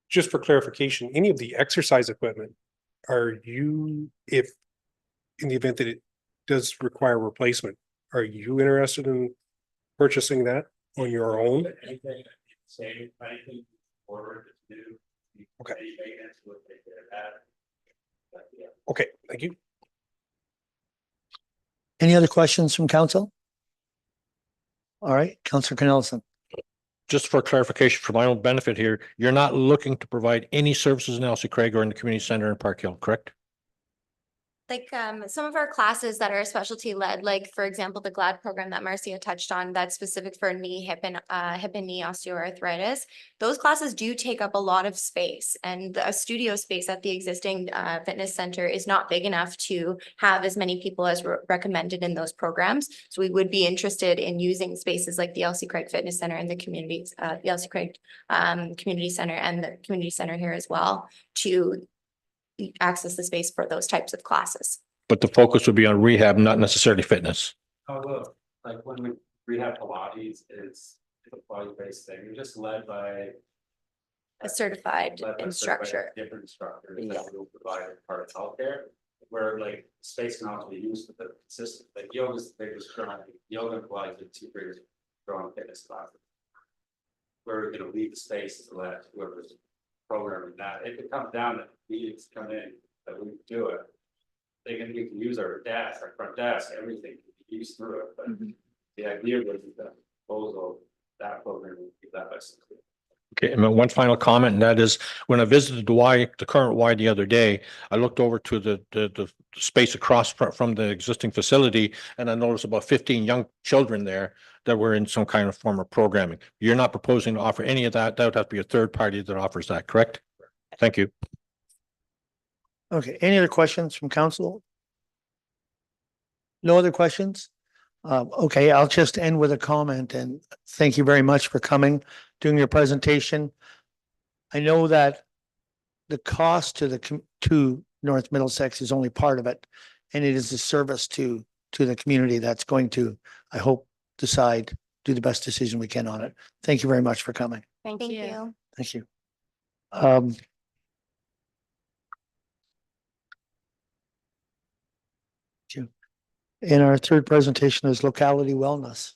Just for clarification, any of the exercise equipment, are you, if in the event that it does require replacement, are you interested in purchasing that on your own? Anything, same, anything order to do. Okay. Any maintenance, we'll take care of that. But, yeah. Okay, thank you. Any other questions from council? All right, Councillor Cornelison. Just for clarification, for my own benefit here, you're not looking to provide any services in Elsie Craig or in the community center in Park Hill, correct? Like some of our classes that are specialty led, like for example, the GLAD program that Marcia touched on, that's specific for knee, hip and knee osteoarthritis. Those classes do take up a lot of space, and a studio space at the existing fitness center is not big enough to have as many people as recommended in those programs. So we would be interested in using spaces like the Elsie Craig Fitness Center and the communities, the Elsie Craig Community Center and the community center here as well to access the space for those types of classes. But the focus would be on rehab, not necessarily fitness. Oh, look, like when we rehab Pilates, it's a body-based thing, you're just led by. A certified led by instructor. Different instructors Yeah. that will provide part of healthcare, where like space can also be used with the system, like yoga's the biggest growing, yoga and Pilates are two biggest growing fitness classes. Where we're gonna leave the space to let whoever's programming that, if it comes down that meetings come in, that we do it. We can use our desk, our front desk, everything can be used through it, but the idea was the proposal, that program, would be that by something. Okay, and one final comment, and that is when I visited the current Y the other day, I looked over to the space across from the existing facility, and I noticed about 15 young children there that were in some kind of form of programming. You're not proposing to offer any of that. That would have to be a third party that offers that, correct? Thank you. Okay, any other questions from council? No other questions? Okay, I'll just end with a comment and thank you very much for coming, doing your presentation. I know that the cost to North Middlesex is only part of it, and it is a service to the community that's going to, I hope, do the best decision we can on it. Thank you very much for coming. Thank you. Thank you. And our third presentation is locality wellness.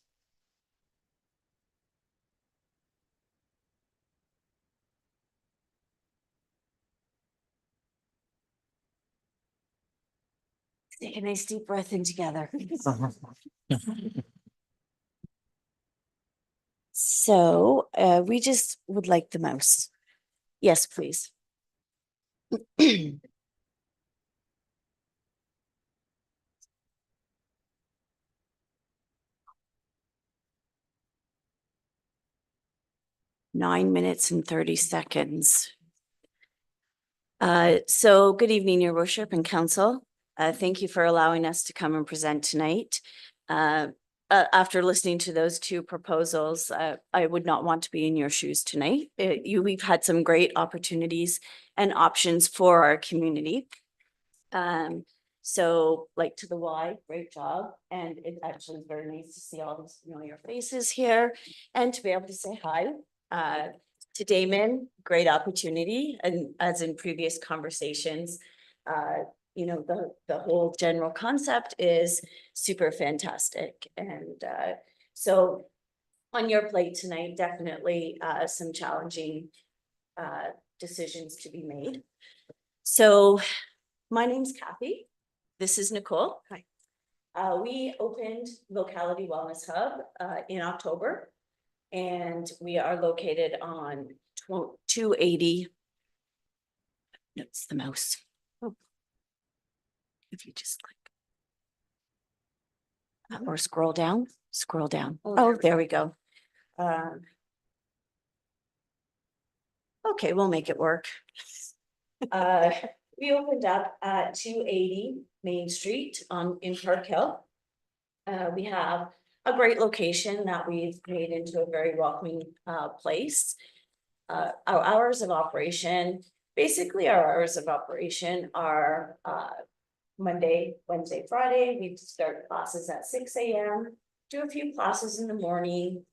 Take a nice deep breath in together. So we just would like the mouse. Yes, please. 9 minutes and 30 seconds. So good evening, Your Worship and Council. Thank you for allowing us to come and present tonight. After listening to those two proposals, I would not want to be in your shoes tonight. We've had some great opportunities and options for our community. So like to the Y, great job. And it actually is very nice to see all these familiar faces here and to be able to say hi. To Damon, great opportunity. And as in previous conversations, you know, the whole general concept is super fantastic. And so on your plate tonight, definitely some challenging decisions to be made. So my name's Kathy. This is Nicole. Hi. We opened Locality Wellness Hub in October. And we are located on 280. No, it's the mouse. Oh. If you just click. Or scroll down. Oh, there we go. Okay, we'll make it work. We opened up at 280 Main Street in Park Hill. We have a great location that we've made into a very welcoming place. Our hours of operation, basically our hours of operation are Monday, Wednesday, Friday. We start classes at 6 a.m., do a few classes in the morning.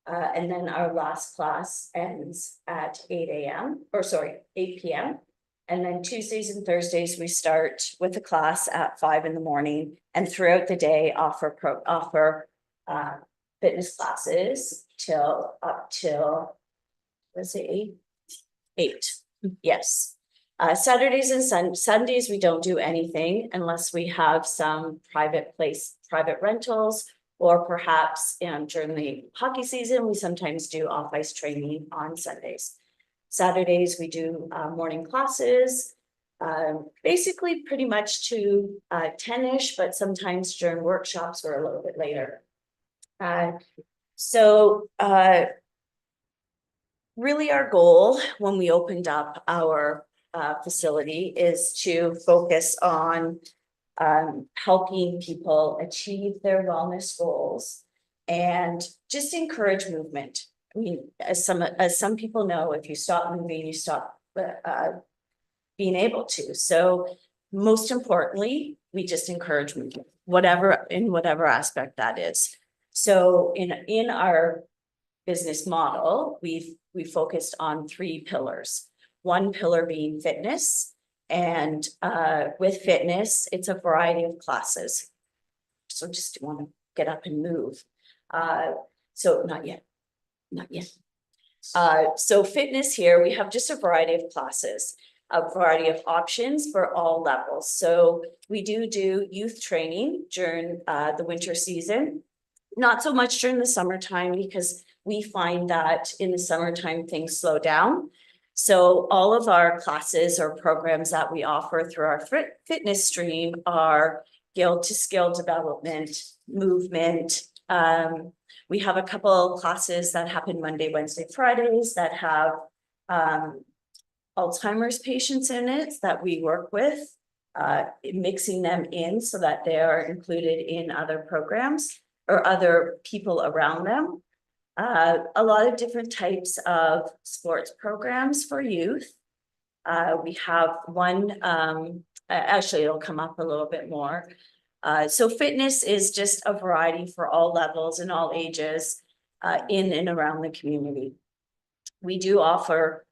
And then our last class ends at 8 p.m. And then Tuesdays and Thursdays, we start with a class at 5 in the morning, and throughout the day offer fitness classes up till, let's say 8. Yes. Saturdays and Sundays, we don't do anything unless we have some private rentals, or perhaps during the hockey season, we sometimes do off-ice training on Sundays. Saturdays, we do morning classes, basically pretty much to 10-ish, but sometimes during workshops we're a little bit later. Really our goal when we opened up our facility is to focus on helping people achieve their wellness goals and just encourage movement. I mean, as some people know, if you stop moving, you stop being able to. So most importantly, we just encourage movement, in whatever aspect that is. So in our business model, we focused on 3 pillars. One pillar being fitness. And with fitness, it's a variety of classes. So just want to get up and move. So not yet. So fitness here, we have just a variety of classes, a variety of options for all levels. So we do youth training during the winter season, not so much during the summertime, because we find that in the summertime things slow down. So all of our classes or programs that we offer through our fitness stream are skill to skill development, movement. We have a couple classes that happen Monday, Wednesday, Fridays that have Alzheimer's patients in it that we work with, mixing them in so that they are included in other programs or other people around them. A lot of different types of sports programs for youth. We have one, actually it'll come up a little bit more. So fitness is just a variety for all levels and all ages in and around the community. We do offer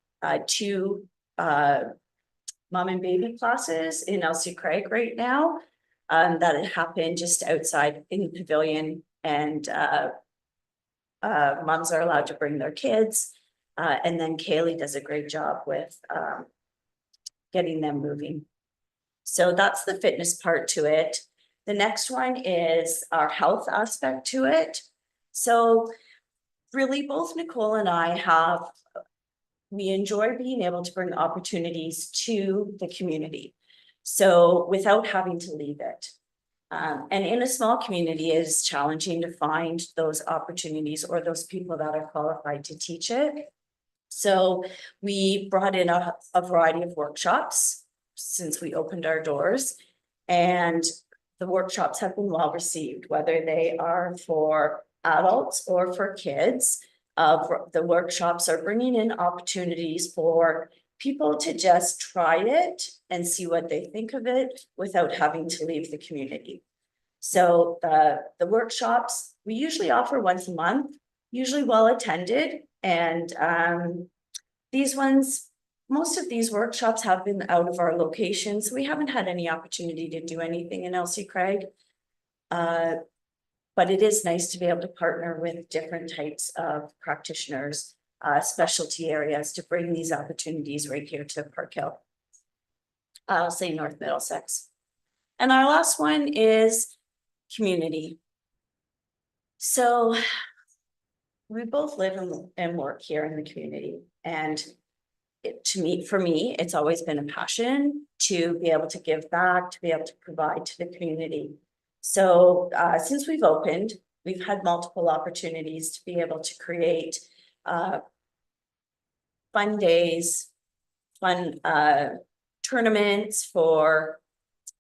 2 mom and baby classes in Elsie Craig right now that happen just outside in the pavilion, and moms are allowed to bring their kids. And then Kaylee does a great job with getting them moving. So that's the fitness part to it. The next one is our health aspect to it. So really both Nicole and I we enjoy being able to bring opportunities to the community. So without having to leave it. And in a small community, it is challenging to find those opportunities or those people that are qualified to teach it. So we brought in a variety of workshops since we opened our doors, and the workshops have been well received, whether they are for adults or for kids. The workshops are bringing in opportunities for people to just try it and see what they think of it without having to leave the community. So the workshops, we usually offer once a month, usually well attended. And most of these workshops have been out of our location, so we haven't had any opportunity to do anything in Elsie Craig. But it is nice to be able to partner with different types of practitioners, specialty areas to bring these opportunities right here to Park Hill. I'll say North Middlesex. And our last one is community. So we both live and work here in the community, and for me, it's always been a passion to be able to give back, to be able to provide to the community. So since we've opened, we've had multiple opportunities to be able to create fun days, fun tournaments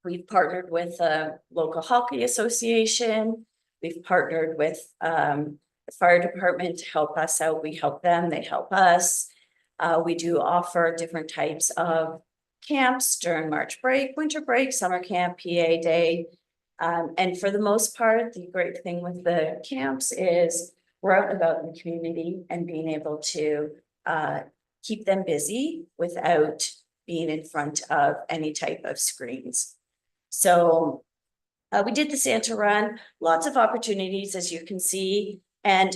we've partnered with a local hockey association. We've partnered with the fire department to help us out. We help them, they help us. We do offer different types of camps during March break, winter break, summer camp, PA day. And for the most part, the great thing with the camps is we're out and about in the community and being able to keep them busy without being in front of any type of screens. So we did the Santa run, lots of opportunities, as you can see. And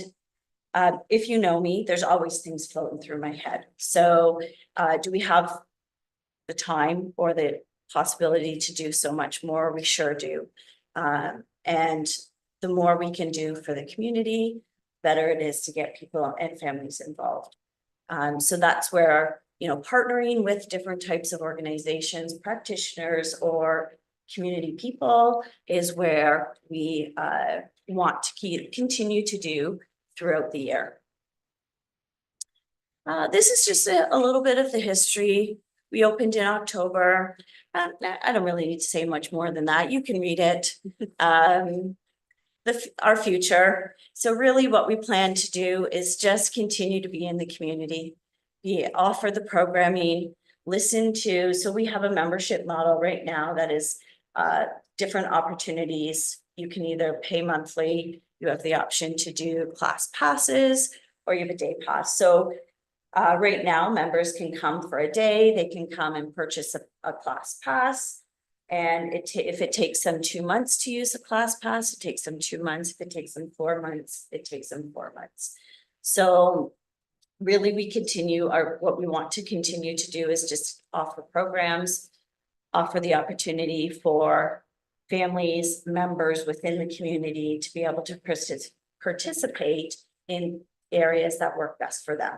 if you know me, there's always things floating through my head. So do we have the time or the possibility to do so much more? We sure do. And the more we can do for the community, better it is to get people and families involved. So that's where, partnering with different types of organizations, practitioners, or community people is where we want to continue to do throughout the year. This is just a little bit of the history. We opened in October. I don't really need to say much more than that. You can read it. Our future. So really what we plan to do is just continue to be in the community, offer the programming, listen to, so we have a membership model right now that is different opportunities. You can either pay monthly, you have the option to do class passes, or you have a day pass. So right now, members can come for a day, they can come and purchase a class pass. And if it takes them 2 months to use a class pass, it takes them 2 months. If it takes them 4 months, it takes them 4 months. So really what we want to continue to do is just offer programs, offer the opportunity for families, members within the community to be able to participate in areas that work best for them.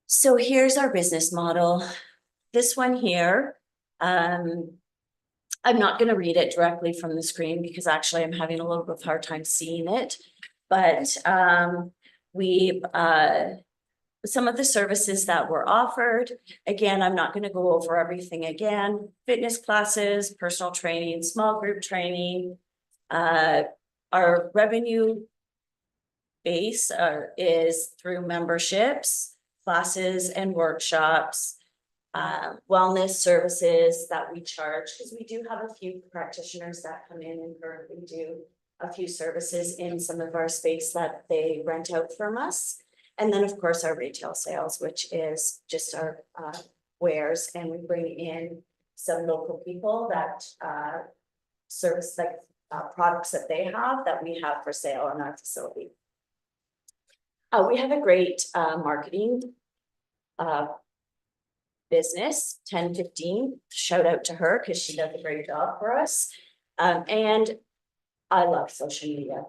So here's our business model. This one here, I'm not going to read it directly from the screen because actually I'm having a little bit of a hard time seeing it. But some of the services that were offered, again, I'm not going to go over everything again. Fitness classes, personal training, small group training. Our revenue base is through memberships, classes and workshops, wellness services that we charge, because we do have a few practitioners that come in and currently do a few services in some of our space that they rent out from us. And then of course our retail sales, which is just our wares, and we bring in some local people that service like products that they have that we have for sale in our facility. We have a great marketing business, 1015. Shout out to her because she does a great job for us. And I love social media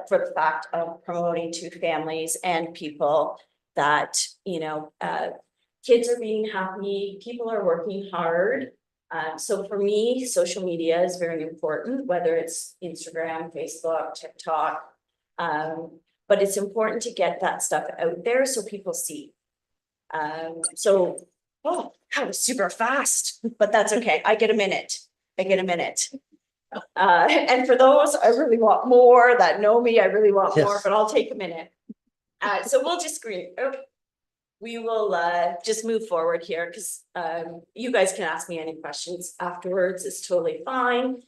for the fact of promoting to families and people that, kids are being happy, people are working hard. So for me, social media is very important, whether it's Instagram, Facebook, TikTok. But it's important to get that stuff out there so people see. Oh, that was super fast, but that's okay. I get a minute. And for those, I really want more that know me, I really want more, but I'll take a minute. So we'll just we will just move forward here because you guys can ask me any questions afterwards. It's totally fine.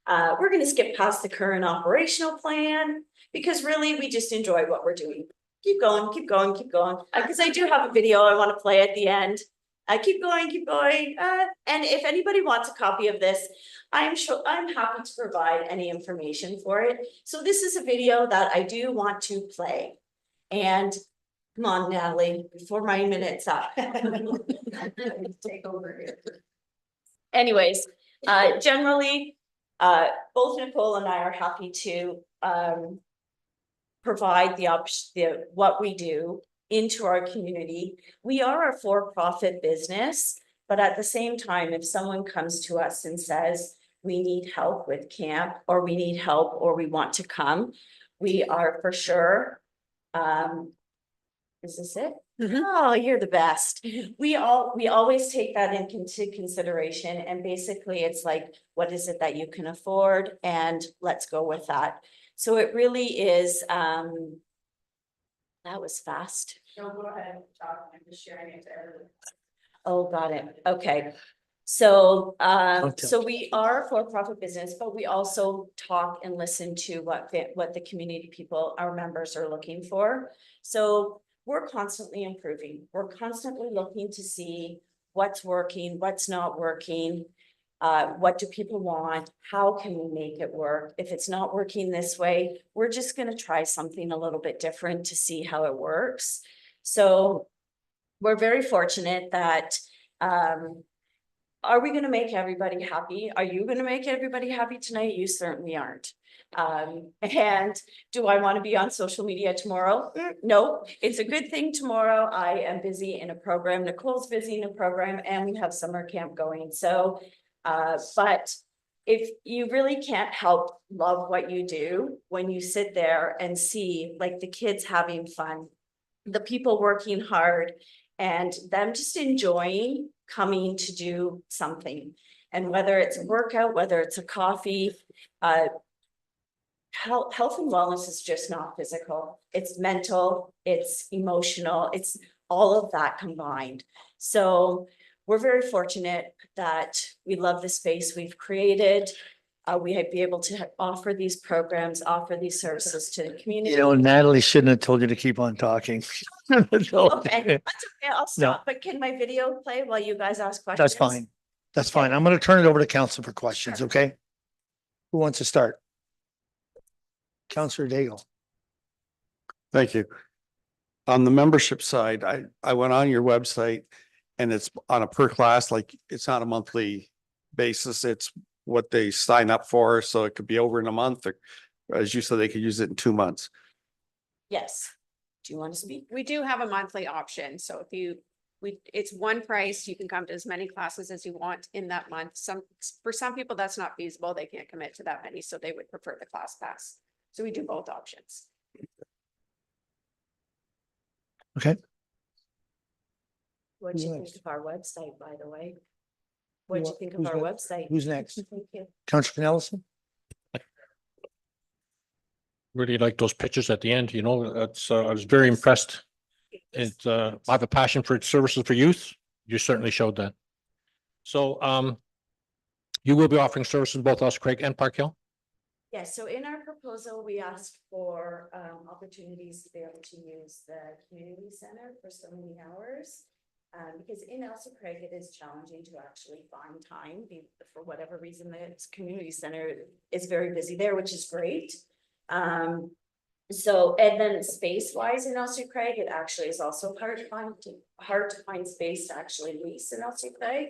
We're going to skip past the current operational plan because really we just enjoy what we're doing. Keep going. Because I do have a video I want to play at the end. Keep going. And if anybody wants a copy of this, I'm happy to provide any information for it. So this is a video that I do want to play. And come on, Natalie, before my minute's up. Take over here. Anyways, generally, Both Nicole and I are happy to provide what we do into our community. We are a for-profit business, but at the same time, if someone comes to us and says, we need help with camp, or we need help, or we want to come, we are for sure. Is this it? Oh, you're the best. We always take that into consideration, and basically it's like, what is it that you can afford? And let's go with that. So it really is, that was fast. No, go ahead, talk. I'm just sharing it to everyone. Oh, got it. Okay. So, so we are a for-profit business, but we also talk and listen to what the community people, our members, are looking for. So we're constantly improving. We're constantly looking to see what's working, what's not working. What do people want? How can we make it work? If it's not working this way, we're just going to try something a little bit different to see how it works. So we're very fortunate that, are we going to make everybody happy? Are you going to make everybody happy tonight? You certainly aren't. And do I want to be on social media tomorrow? No, it's a good thing tomorrow. I am busy in a program. Nicole's busy in a program, and we have summer camp going. So, but if you really can't help love what you do when you sit there and see like the kids having fun, the people working hard, and them just enjoying coming to do something. And whether it's a workout, whether it's a coffee, health and wellness is just not physical. It's mental, it's emotional, it's all of that combined. So we're very fortunate that we love the space we've created. We have be able to offer these programs, offer these services to the community. You know, Natalie shouldn't have told you to keep on talking. Okay, that's okay, I'll stop. But can my video play while you guys ask questions? That's fine. That's fine. I'm going to turn it over to council for questions, Sure. okay? Who wants to start? Councillor Daigle. Thank you. On the membership side, I went on your website and it's on a per class, like it's not a monthly basis. It's what they sign up for. So it could be over in a month, or as you said, they could use it in 2 months. Yes. Do you want to speak? We do have a monthly option. So if you, it's one price, you can come to as many classes as you want in that month. For some people, that's not feasible. They can't commit to that many, so they would prefer the class pass. So we do both options. Okay. What do you think Next. of our website, by the way? What do you think of Who's our next? website? Who's next? Thank you. Councillor Nelson? Really like those pictures at the end, you know, that's, I was very impressed. It, I have a passion for services for youth. You certainly showed that. So, you will be offering services in both Elsa Craig and Park Hill? Yes, so in our proposal, we asked for opportunities to be able to use the community center for so many hours. Because in Elsa Craig, it is challenging to actually find time for whatever reason. The community center is very busy there, which is great. So, and then space wise in Elsa Craig, it actually is also hard to find space to actually lease in Elsa Craig.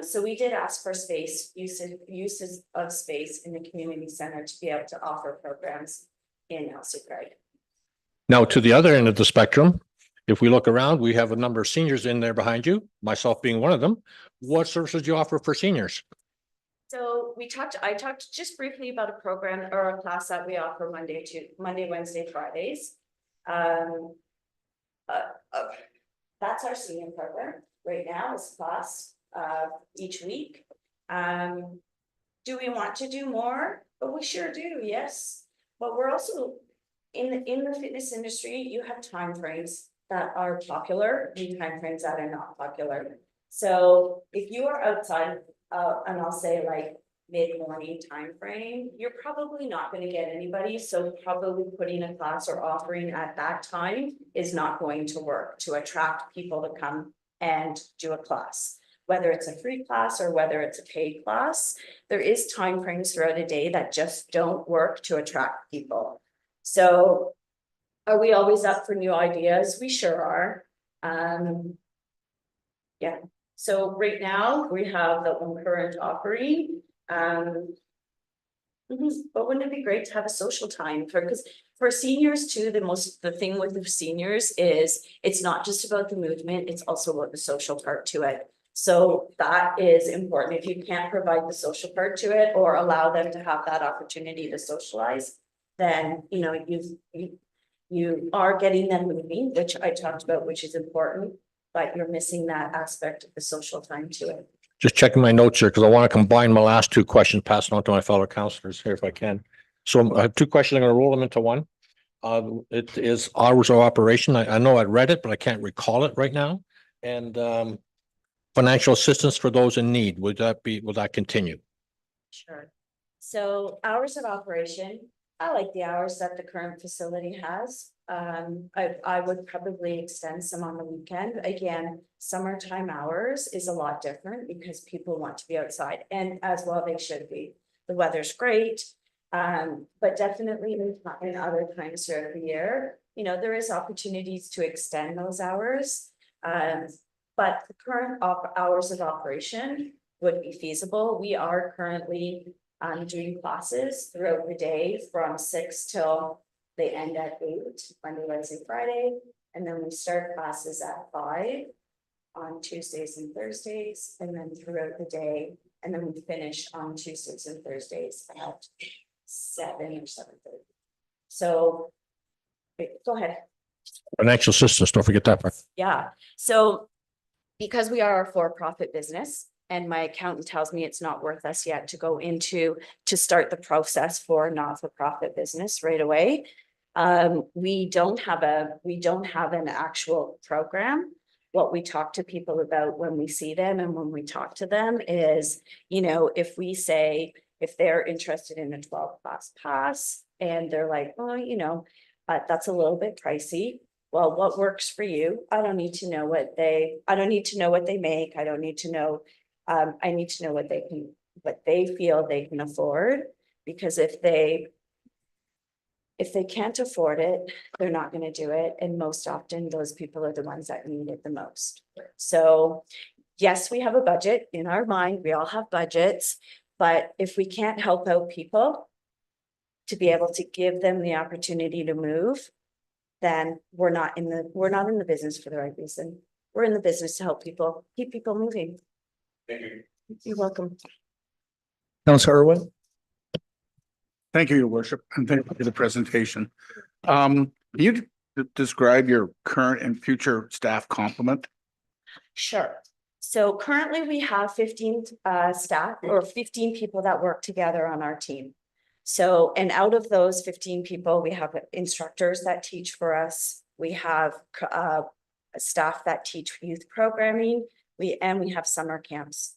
So we did ask for space, uses of space in the community center to be able to offer programs in Elsa Craig. Now, to the other end of the spectrum, if we look around, we have a number of seniors in there behind you, myself being one of them. What services do you offer for seniors? So I talked just briefly about a program or a class that we offer Monday, Wednesday, Fridays. That's our senior program right now, is class each week. Do we want to do more? But we sure do, yes. But we're also in the fitness industry, you have timeframes that are popular and timeframes that are not popular. So if you are outside, and I'll say like mid-morning time frame, you're probably not going to get anybody. So probably putting a class or offering at that time is not going to work to attract people to come and do a class. Whether it's a free class or whether it's a paid class, there is time frames throughout a day that just don't work to attract people. So are we always up for new ideas? We sure are. Yeah. So right now we have the one current offering. But wouldn't it be great to have a social time because for seniors too, the thing with the seniors is it's not just about the movement, it's also about the social part to it. So that is important. If you can't provide the social part to it or allow them to have that opportunity to socialize, then, you know, you are getting them moving, which I talked about, which is important, but you're missing that aspect of the social time to it. Just checking my notes here because I want to combine my last two questions, pass it on to my fellow counselors here if I can. So I have two questions. I'm going to roll them into one. It is hours of operation. I know I read it, but I can't recall it right now. And financial assistance for those in need. Will that continue? Sure. So hours of operation, I like the hours that the current facility has. I would probably extend some on the weekend. Again, summertime hours is a lot different because people want to be outside and as well they should be. The weather's great. But definitely in other times throughout the year, you know, there is opportunities to extend those hours. But the current hours of operation would be feasible. We are currently doing classes throughout the day from 6 till they end at 8, Monday, Wednesday, Friday. And then we start classes at 5 on Tuesdays and Thursdays, and then throughout the day. And then we finish on Tuesdays and Thursdays at 7 or 7:30. So, go ahead. Financial assistance, don't forget that part. Yeah, so because we are a for-profit business and my accountant tells me it's not worth us yet to go into to start the process for a not-for-profit business right away. We don't have an actual program. What we talk to people about when we see them and when we talk to them is, you know, if we say, if they're interested in a 12-class pass and they're like, oh, you know, that's a little bit pricey. Well, what works for you? I don't need to know what they make. I don't need to know. I need to know what they feel they can afford, because if they can't afford it, they're not going to do it. And most often those people are the ones that need it the most. So yes, we have a budget in our mind. We all have budgets, but if we can't help out people to be able to give them the opportunity to move, then we're not in the business for the right reason. We're in the business to help people, keep people moving. Thank you. You're welcome. Councilor Irwin? Thank you, your worship, and thank you for the presentation. Can you describe your current and future staff complement? Sure. So currently we have 15 staff or 15 people that work together on our team. So, and out of those 15 people, we have instructors that teach for us. We have staff that teach youth programming. We have summer camps.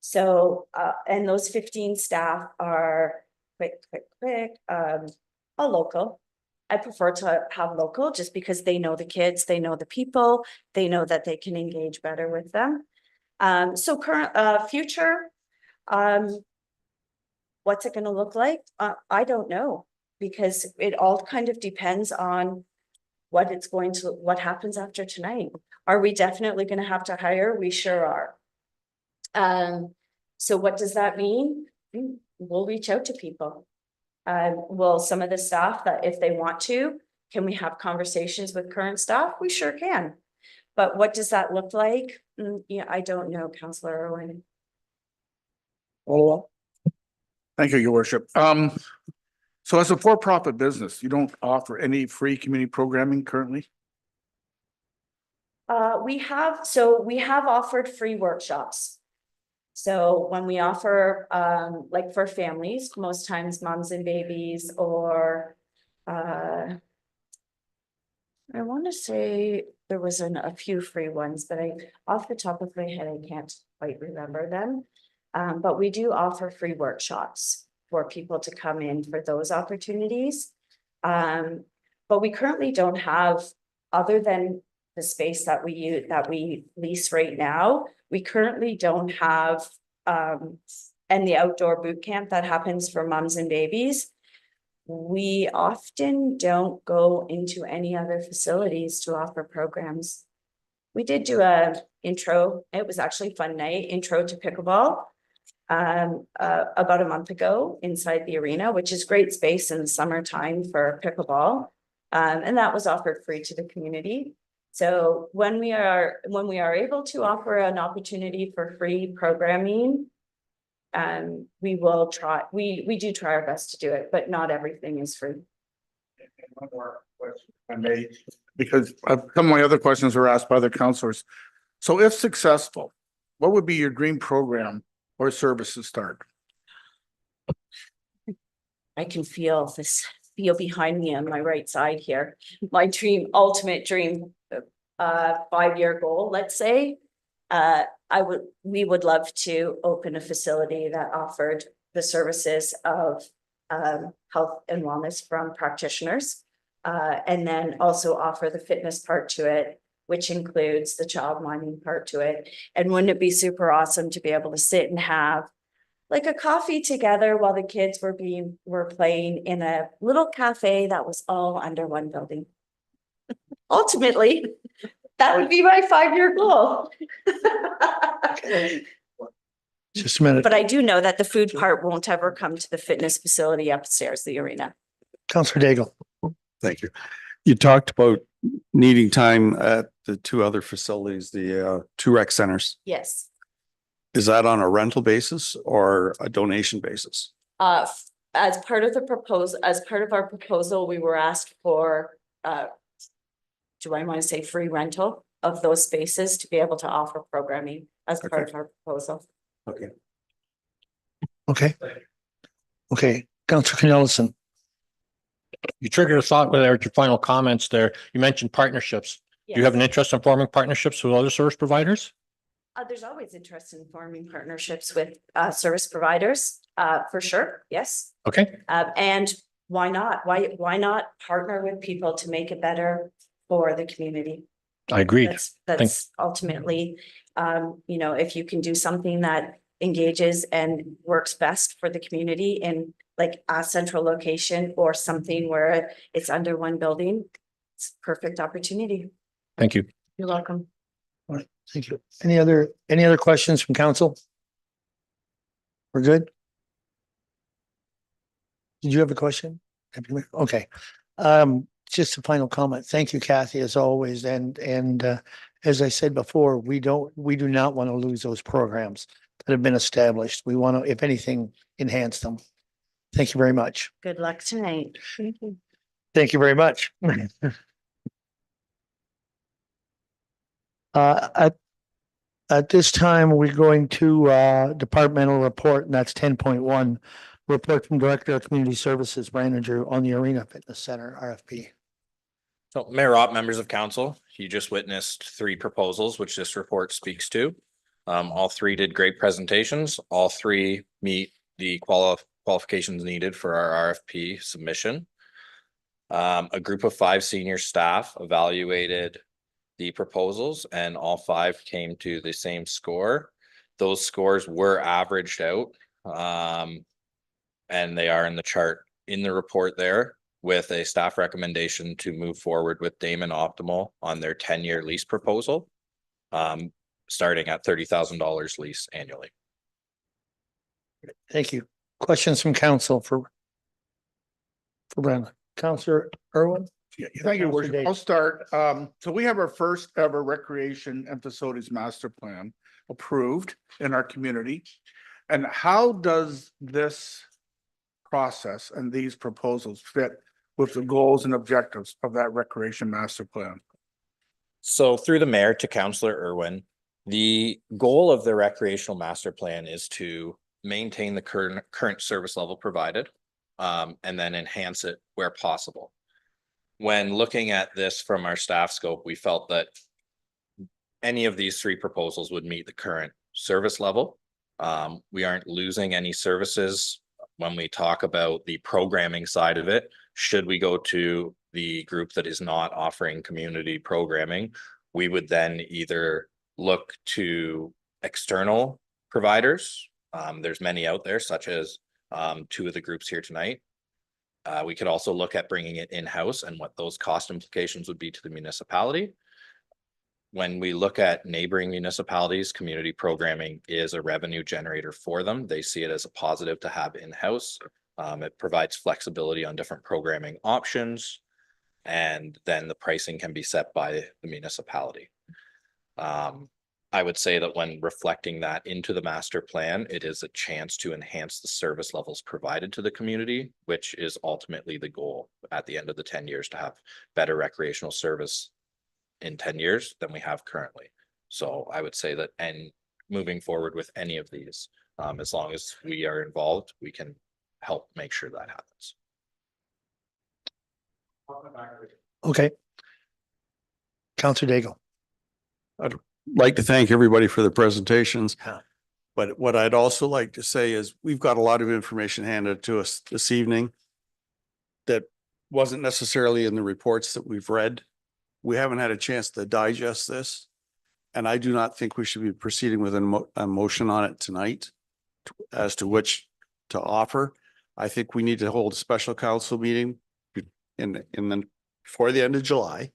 So, and those 15 staff are all local. I prefer to have local just because they know the kids, they know the people, they know that they can engage better with them. So current, future, what's it going to look like? I don't know, because it all kind of depends on what happens after tonight. Are we definitely going to have to hire? We sure are. So what does that mean? We'll reach out to people. Will some of the staff that if they want to, can we have conversations with current staff? We sure can. But what does that look like? Yeah, I don't know, Councillor Irwin. Thank you, your worship. So as a for-profit business, you don't offer any free community programming currently? We have offered free workshops. So when we offer, like for families, most times moms and babies, or I want to say there was a few free ones, but off the top of my head, I can't quite remember them. But we do offer free workshops for people to come in for those opportunities. But we currently don't have, other than the space that we lease right now, we currently don't have, and the outdoor boot camp that happens for moms and babies. We often don't go into any other facilities to offer programs. We did do a intro. It was actually a fun night, intro to pickleball. about a month ago inside the arena, which is great space in the summertime for pickleball. And that was offered free to the community. So when we are able to offer an opportunity for free programming, we will try, we do try our best to do it, but not everything is free. One more question, if I may, because some of my other questions were asked by other counselors. So if successful, what would be your dream program or service to start? I can feel behind me on my right side here. My dream, ultimate dream, 5-year goal, let's say. We would love to open a facility that offered the services of health and wellness from practitioners. And then also offer the fitness part to it, which includes the child minding part to it. And wouldn't it be super awesome to be able to sit and have like a coffee together while the kids were playing in a little cafe that was all under one building. Ultimately, that would be my 5-year goal. Just a minute. But I do know that the food part won't ever come to the fitness facility upstairs, the arena. Councillor Daigle. Thank you. You talked about needing time at the 2 other facilities, the 2 rec centers. Yes. Is that on a rental basis or a donation basis? As part of our proposal, we were asked for, do I want to say free rental of those spaces to be able to offer programming as part of our proposal. Okay. Okay. Okay, Councillor Knellison. You triggered a thought with your final comments there. You mentioned partnerships. Do you have an interest in forming partnerships with other service providers? There's always interest in forming partnerships with service providers, for sure. Yes. Okay. And why not? Why not partner with people to make it better for the community? I agree. That's ultimately, if you can do something that engages and works best for the community in like a central location or something where it's under one building, it's a perfect opportunity. Thank you. You're welcome. All right, thank you. Any other questions from council? We're good? Did you have a question? Okay. Just a final comment. Thank you, Kathy, as always. And as I said before, we do not want to lose those programs that have been established. We want to, if anything, enhance them. Thank you very much. Good luck tonight. Thank you. Thank you very much. At this time, we're going to departmental report, and that's 10.1. Report from Director of Community Services Manager on the Arena Fitness Center RFP. So Mayor Ott, members of council, you just witnessed 3 proposals, which this report speaks to. All 3 did great presentations. All 3 meet the qualifications needed for our RFP submission. A group of 5 senior staff evaluated the proposals and all 5 came to the same score. Those scores were averaged out. And they are in the chart in the report there with a staff recommendation to move forward with Damon Optimal on their 10-year lease proposal, starting at $30,000 lease annually. Thank you. Questions from council for Brandon? Councillor Irwin? Yeah, thank you, Your Worship. I'll start. So we have our first ever recreation and facilities master plan approved in our community. And how does this process and these proposals fit with the goals and objectives of that recreation master plan? So through the mayor to Councillor Irwin, the goal of the recreational master plan is to maintain the current service level provided, and then enhance it where possible. When looking at this from our staff scope, we felt that any of these 3 proposals would meet the current service level. We aren't losing any services when we talk about the programming side of it. Should we go to the group that is not offering community programming, we would then either look to external providers. There's many out there, such as 2 of the groups here tonight. We could also look at bringing it in-house and what those cost implications would be to the municipality. when we look at neighboring municipalities, community programming is a revenue generator for them. They see it as a positive to have in-house. It provides flexibility on different programming options. And then the pricing can be set by the municipality. I would say that when reflecting that into the master plan, it is a chance to enhance the service levels provided to the community, which is ultimately the goal at the end of the 10 years, to have better recreational service in 10 years than we have currently. So I would say that, and moving forward with any of these, as long as we are involved, we can help make sure that happens. Okay. Counselor Daigle. I'd like to thank everybody for the presentations. Yeah. But what I'd also like to say is we've got a lot of information handed to us this evening that wasn't necessarily in the reports that we've read. We haven't had a chance to digest this. And I do not think we should be proceeding with a motion on it tonight as to which to offer. I think we need to hold a special council meeting before the end of July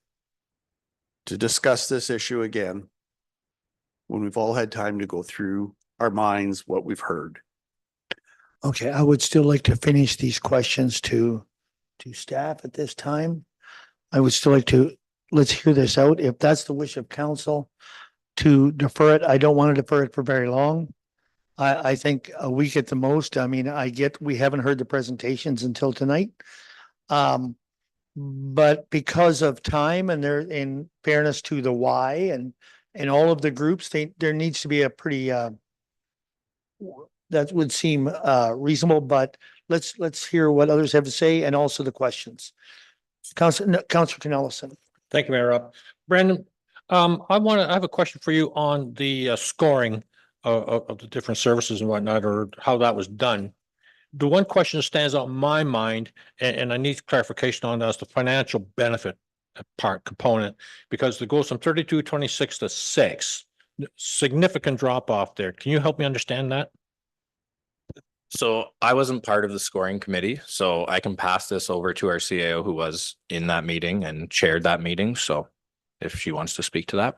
to discuss this issue again, when we've all had time to go through our minds what we've heard. Okay, I would still like to finish these questions to staff at this time. I would still like to, let's hear this out. If that's the wish of council to defer it, I don't want to defer it for very long. I think a week at the most. I mean, we haven't heard the presentations until tonight. But because of time and in fairness to the why and all of the groups, there needs to be a pretty, that would seem reasonable, but let's hear what others have to say and also the questions. Councilor Cornelison. Thank you, Mayor. Brandon, I have a question for you on the scoring of the different services and whatnot, or how that was done. The one question that stands out in my mind, and I need clarification on that, is the financial benefit component, because it goes from 32.26 to 6, significant drop off there. Can you help me understand that? So I wasn't part of the scoring committee, so I can pass this over to our CAO who was in that meeting and chaired that meeting. So if she wants to speak to that.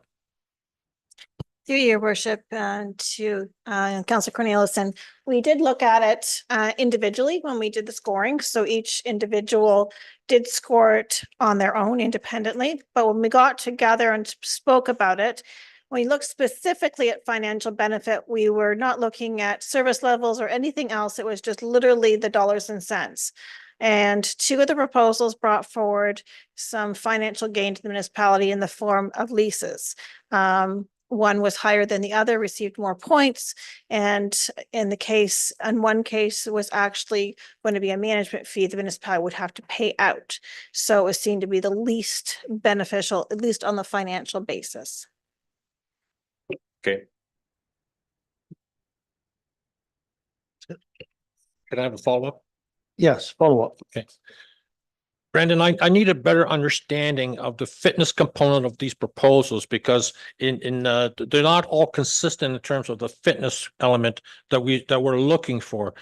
Through your worship, to Councilor Cornelison, we did look at it individually when we did the scoring. So each individual did score it on their own independently. But when we got together and spoke about it, when we looked specifically at financial benefit, we were not looking at service levels or anything else. It was just literally the dollars and cents. And 2 of the proposals brought forward some financial gain to the municipality in the form of leases. One was higher than the other, received more points. And in one case, it was actually going to be a management fee the municipality would have to pay out. So it was seen to be the least beneficial, at least on the financial basis. Okay. Can I have a follow-up? Yes, follow up. Okay. Brandon, I need a better understanding of the fitness component of these proposals, because they're not all consistent in terms of the fitness element that we're looking for.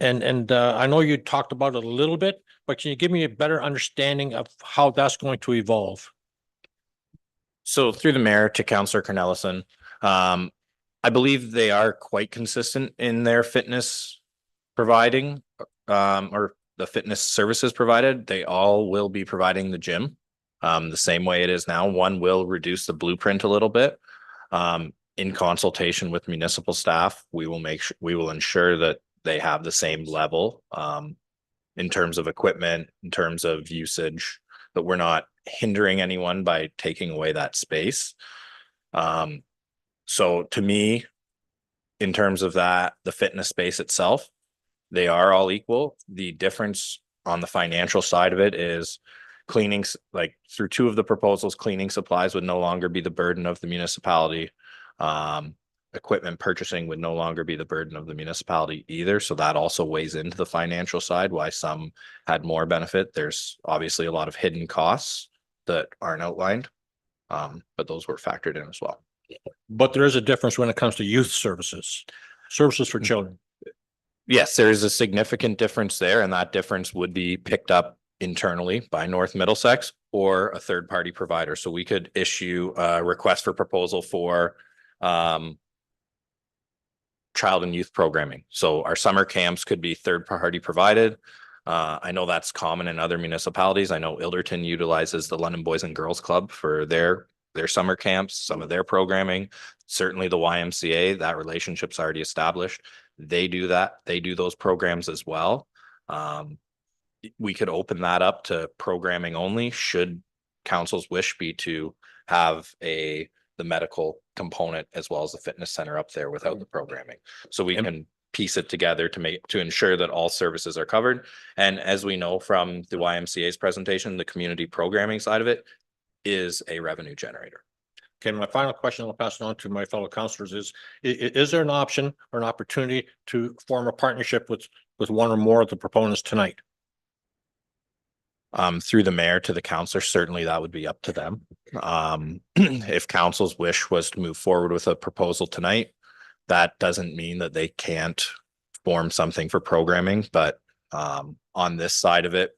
And I know you talked about it a little bit, but can you give me a better understanding of how that's going to evolve? So through the mayor to Councillor Cornelison, I believe they are quite consistent in their fitness providing, or the fitness services provided. They all will be providing the gym the same way it is now. One will reduce the blueprint a little bit. In consultation with municipal staff, we will ensure that they have the same level in terms of equipment, in terms of usage, that we're not hindering anyone by taking away that space. So to me, in terms of that, the fitness space itself, they are all equal. The difference on the financial side of it is cleaning, like through 2 of the proposals, cleaning supplies would no longer be the burden of the municipality. Equipment purchasing would no longer be the burden of the municipality either. So that also weighs into the financial side, why some had more benefit. There's obviously a lot of hidden costs that aren't outlined, but those were factored in as well. But there is a difference when it comes to youth services for children. Yes, there is a significant difference there, and that difference would be picked up internally by North Middlesex. or a third-party provider. So we could issue a request for proposal for child and youth programming. So our summer camps could be third-party provided. I know that's common in other municipalities. I know Ilderton utilizes the London Boys and Girls Club for their summer camps, some of their programming. Certainly the YMCA, that relationship's already established. They do that. They do those programs as well. We could open that up to programming only, should council's wish be to have the medical component as well as the fitness center up there without the programming. So we can piece it together to ensure that all services are covered. And as we know from the YMCA's presentation, the community programming side of it is a revenue generator. Okay, my final question, I'll pass it on to my fellow councillors is there an option or an opportunity to form a partnership with one or more of the proponents tonight? Through the mayor to the councillor, certainly that would be up to them. If council's wish was to move forward with a proposal tonight, that doesn't mean that they can't form something for programming, but on this side of it,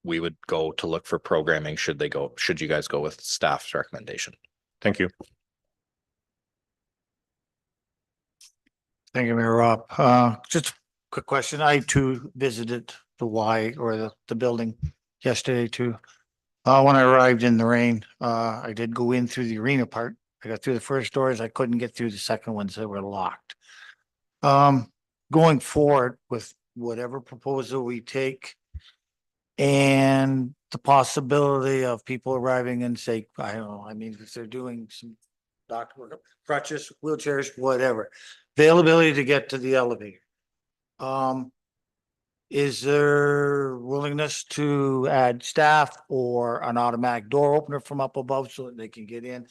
we would go to look for programming should you guys go with staff's recommendation. Thank you. Thank you, Mayor Rob. Just a quick question. I too visited the Y or the building yesterday too. When I arrived in the rain, I did go in through the arena part. I got through the first doors. I couldn't get through the second ones that were locked. Going forward with whatever proposal we take and the possibility of people arriving and say, I don't know, I mean, if they're doing some doctor work, crutches, wheelchairs, whatever, availability to get to the elevator. Is there willingness to add staff or an automatic door opener from up above so that they can get in?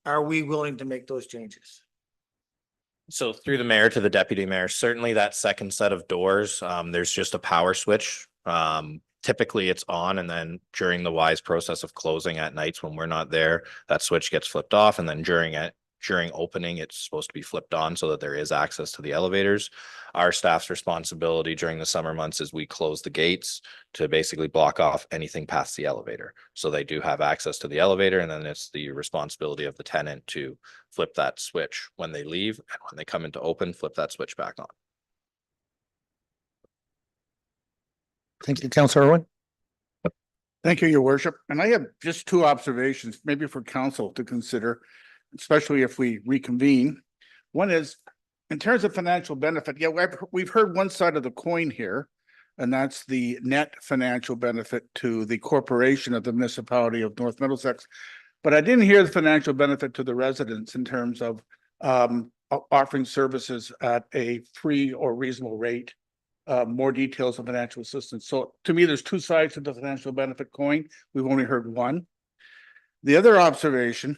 Are we willing to make those changes? So through the mayor to the deputy mayor, certainly that second set of doors, there's just a power switch. Typically it's on, and then during the wise process of closing at nights when we're not there, that switch gets flipped off, and then during opening, it's supposed to be flipped on so that there is access to the elevators. Our staff's responsibility during the summer months is we close the gates to basically block off anything past the elevator. So they do have access to the elevator, and then it's the responsibility of the tenant to flip that switch when they leave, and when they come into open, flip that switch back on. Thank you, Councillor Irwin. Thank you, your worship. And I have just two observations, maybe for council to consider, especially if we reconvene. One is, in terms of financial benefit, yeah, we've heard one side of the coin here, and that's the net financial benefit to the corporation of the municipality of North Middlesex. But I didn't hear the financial benefit to the residents in terms of offering services at a free or reasonable rate. More details of financial assistance. So to me, there's two sides to the financial benefit coin. We've only heard one. The other observation,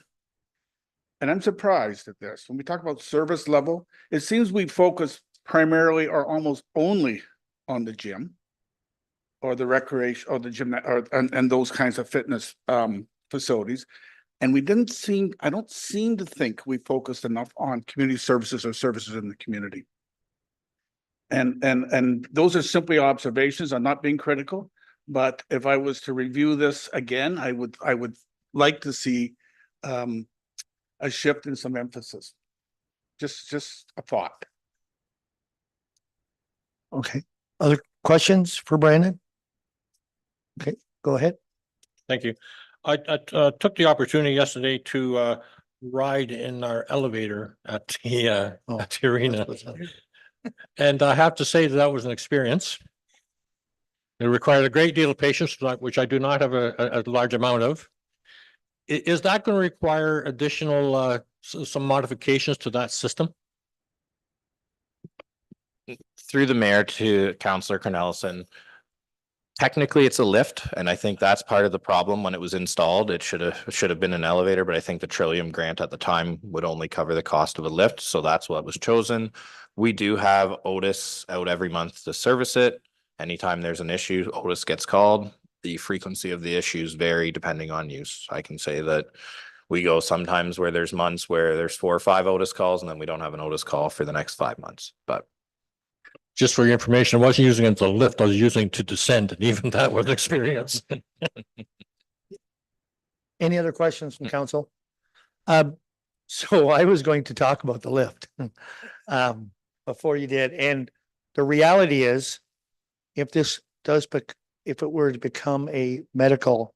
and I'm surprised at this, when we talk about service level, it seems we focus primarily or almost only on the gym or the recreation or the gym and those kinds of fitness facilities. And I don't seem to think we focused enough on community services or services in the community. And those are simply observations. I'm not being critical, but if I was to review this again, I would like to see a shift in some emphasis. Just a thought. Okay. Other questions for Brandon? Okay, go ahead. Thank you. I took the opportunity yesterday to ride in our elevator at the arena. And I have to say that was an experience. It required a great deal of patience, which I do not have a large amount of. Is that going to require additional some modifications to that system? Through the mayor to Councillor Cornelison, technically it's a lift, and I think that's part of the problem. When it was installed, it should have been an elevator, but I think the Trillium grant at the time would only cover the cost of a lift, so that's what was chosen. We do have Otis out every month to service it. Anytime there's an issue, Otis gets called. The frequency of the issues vary depending on use. I can say that we go sometimes where there's months where there's 4 or 5 Otis calls, and then we don't have an Otis call for the next 5 months. But just for your information, I wasn't using it to lift, I was using it to descend, and even that was an experience. Any other questions from council? So I was going to talk about the lift before you did, and the reality is, if this does, if it were to become a medical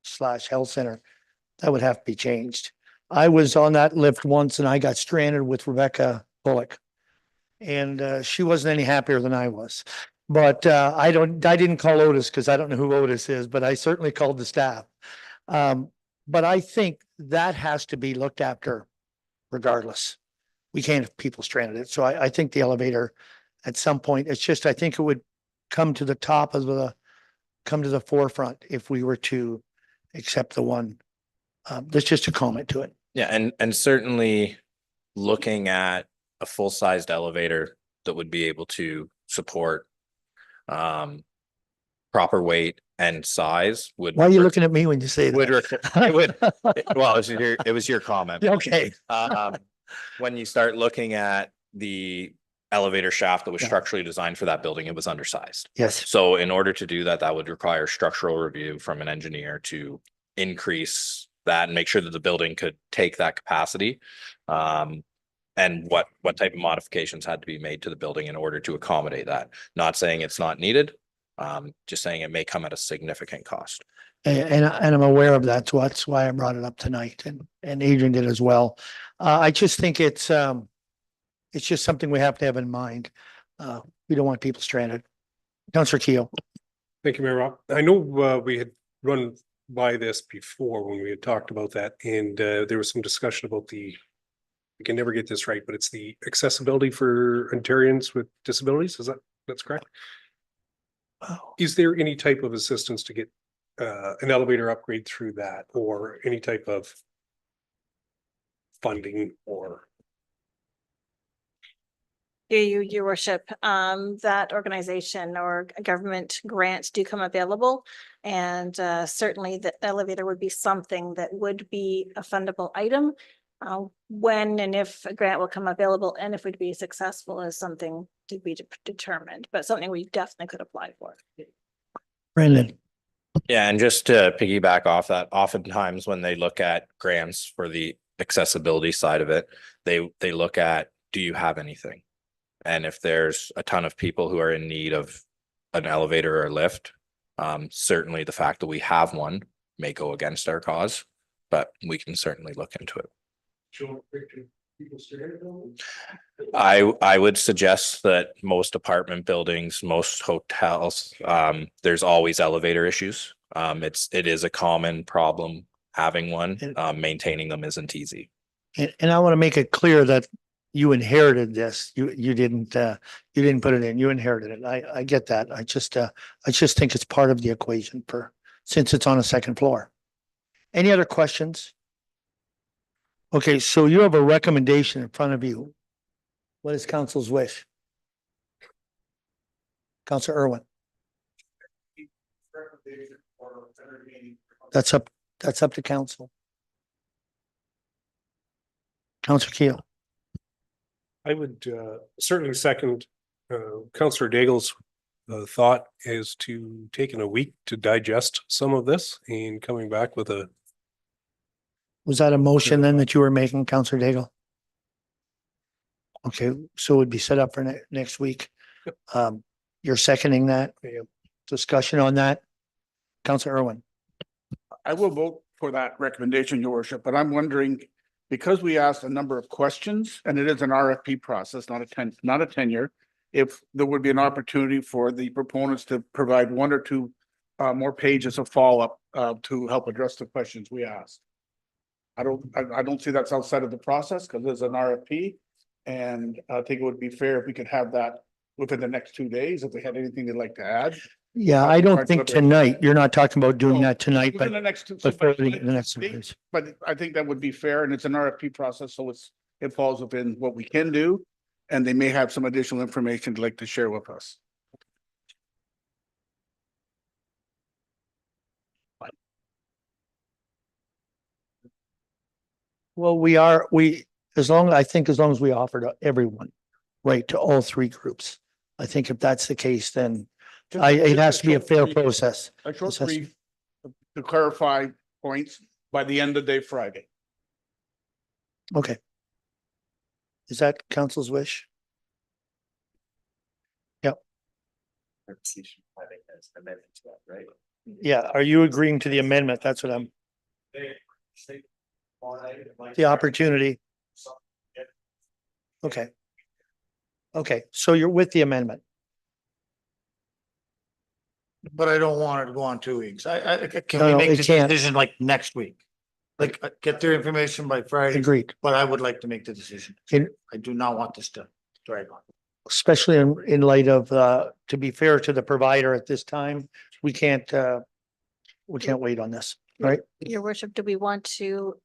/ health center, that would have to be changed. I was on that lift once and I got stranded with Rebecca Bullock. And she wasn't any happier than I was. But I didn't call Otis because I don't know who Otis is, but I certainly called the staff. But I think that has to be looked after regardless. We can't have people stranded. So I think the elevator at some point, it's just, I think it would come to the top of come to the forefront if we were to accept the one. That's just a comment to it. Yeah, and certainly looking at a full-sized elevator that would be able to support proper weight and size would. Why are you looking at me when you say Would, that? it would, well, it was your comment. Okay. When you start looking at the elevator shaft that was Yeah. structurally designed for that building, it was undersized. Yes. So in order to do that, that would require structural review from an engineer to increase that and make sure that the building could take that capacity. And what type of modifications had to be made to the building in order to accommodate that. Not saying it's not needed, just saying it may come at a significant cost. And I'm aware of that. So that's why I brought it up tonight, and Adrian did as well. I just think it's just something we have to have in mind. We don't want people stranded. Councillor Keo. Thank you, Mayor Rob. I know we had run by this before when we had talked about that, and there was some discussion about we can never get this right, but it's the accessibility for Ontarians with disabilities. That's correct? Oh. Is there any type of assistance to get an elevator upgrade through that, or any type of funding or? Your worship, that organization or government grants do come available. And certainly the elevator would be something that would be a fundable item. When and if a grant will come available and if we'd be successful is something to be determined, but something we definitely could apply for. Brandon. Yeah, and just to piggyback off that, oftentimes when they look at grants for the accessibility side of it, they look at, do you have anything? And if there's a ton of people who are in need of an elevator or a lift, certainly the fact that we have one may go against our cause, but we can certainly look into it. I would suggest that most apartment buildings, most hotels, there's always elevator issues. It is a common problem having one. Maintaining them isn't easy. And I want to make it clear that you inherited this. You didn't put it in. You inherited it. I get that. I just think it's part of the equation since it's on a second floor. Any other questions? Okay, so you have a recommendation in front of you. What is council's wish? Councilor Irwin. That's up to council. Councilor Keel. I would certainly second Councillor Daigle's thought is to taking a week to digest some of this and coming back with a. Was that a motion then that you were making, Councillor Daigle? Okay, so it would be set up for next week. You're seconding that? Discussion on that? Councillor Irwin. I will vote for that recommendation, Your Worship, but I'm wondering, because we asked a number of questions and it is an RFP process, not a tenure, if there would be an opportunity for the proponents to provide one or two more pages of follow-up to help address the questions we asked. I don't see that's outside of the process because there's an RFP, and I think it would be fair if we could have that within the next 2 days, if they had anything they'd like to add. Yeah, I don't think tonight, you're not talking about doing that tonight, Within but the next two. the next days. But I think that would be fair, and it's an RFP process, so it falls within what we can do. And they may have some additional information they'd like to share with us. Well, as long as we offer to everyone, right, to all three groups. I think if that's the case, then it has to be a fair process. A short brief to clarify points, by the end of day Friday. Okay. Is that council's wish? Right? Yeah, are you agreeing to the amendment? That's what I'm, the opportunity. Okay. Okay, so you're with the amendment. But I don't want it to go on 2 weeks. Can No, we no, make it the can't. decision like next week? Like, get their information by Friday, Agreed. but I would like to make the decision. In- I do not want this to drag on. Especially in light of, to be fair to the provider at this time, we can't wait on this, right? Your worship, do we want to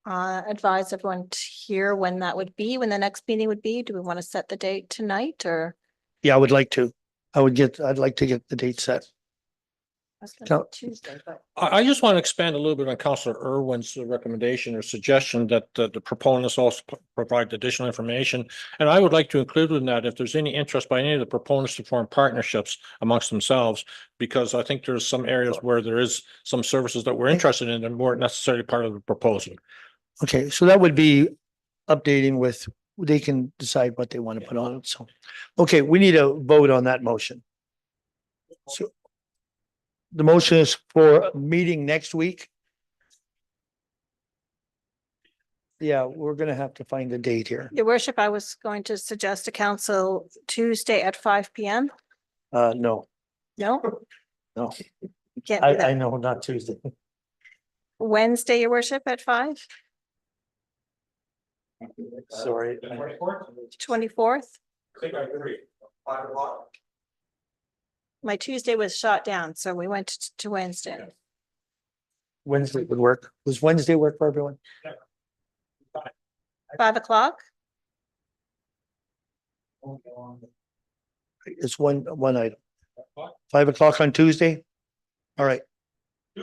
advise everyone to hear when that would be, when the next meeting would be? Do we want to set the date tonight or? Yeah, I would like to. I'd like to get the date set. That's No. Tuesday, but. I just want to expand a little bit on Councillor Irwin's recommendation or suggestion that the proponents also provide additional information. And I would like to include in that if there's any interest by any of the proponents to form partnerships amongst themselves, because I think there's some areas where there is some services that we're interested in and weren't necessarily part of the proposal. Okay, so that would be updating with, they can decide what they want to put on it. So, okay, we need a vote on that motion. So the motion is for a meeting next week. Yeah, we're gonna have to find a date here. Your worship, I was going to suggest to council Tuesday at 5 PM. No, No? no, You can't do I that. know, not Tuesday. Wednesday, your worship, at 5? Sorry. 24th? I think I agree. 5 o'clock. My Tuesday was shot down, so we went to Wednesday. Wednesday would work. Does Wednesday work for everyone? 5 o'clock? It's one item. 5 o'clock on Tuesday? All right,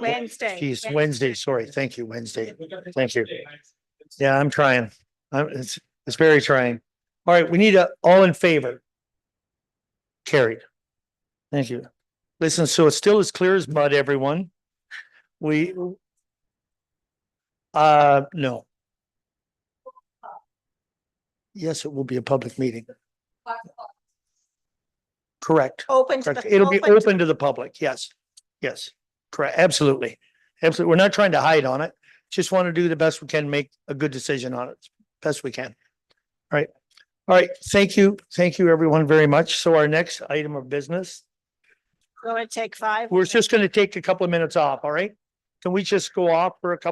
Wednesday. geez, Wednesday, sorry, thank you, Wednesday. Thank you. Yeah, I'm trying. It's very trying. All right, we need all in favor. Carried. Thank you. Listen, so it's still as clear as mud, everyone. No. Yes, it will be a public meeting. Correct. Open to Correct. the. It'll be open to the public. Yes. Yes. Correct. Absolutely. Absolutely. We're not trying to hide on it. Just want to do the best we can, make a good decision on it, best we can. All right. All right. Thank you. Thank you, everyone, very much. So our next item of business, Going to take 5. we're just going to take a couple of minutes off. All right. Can we just go off for a couple?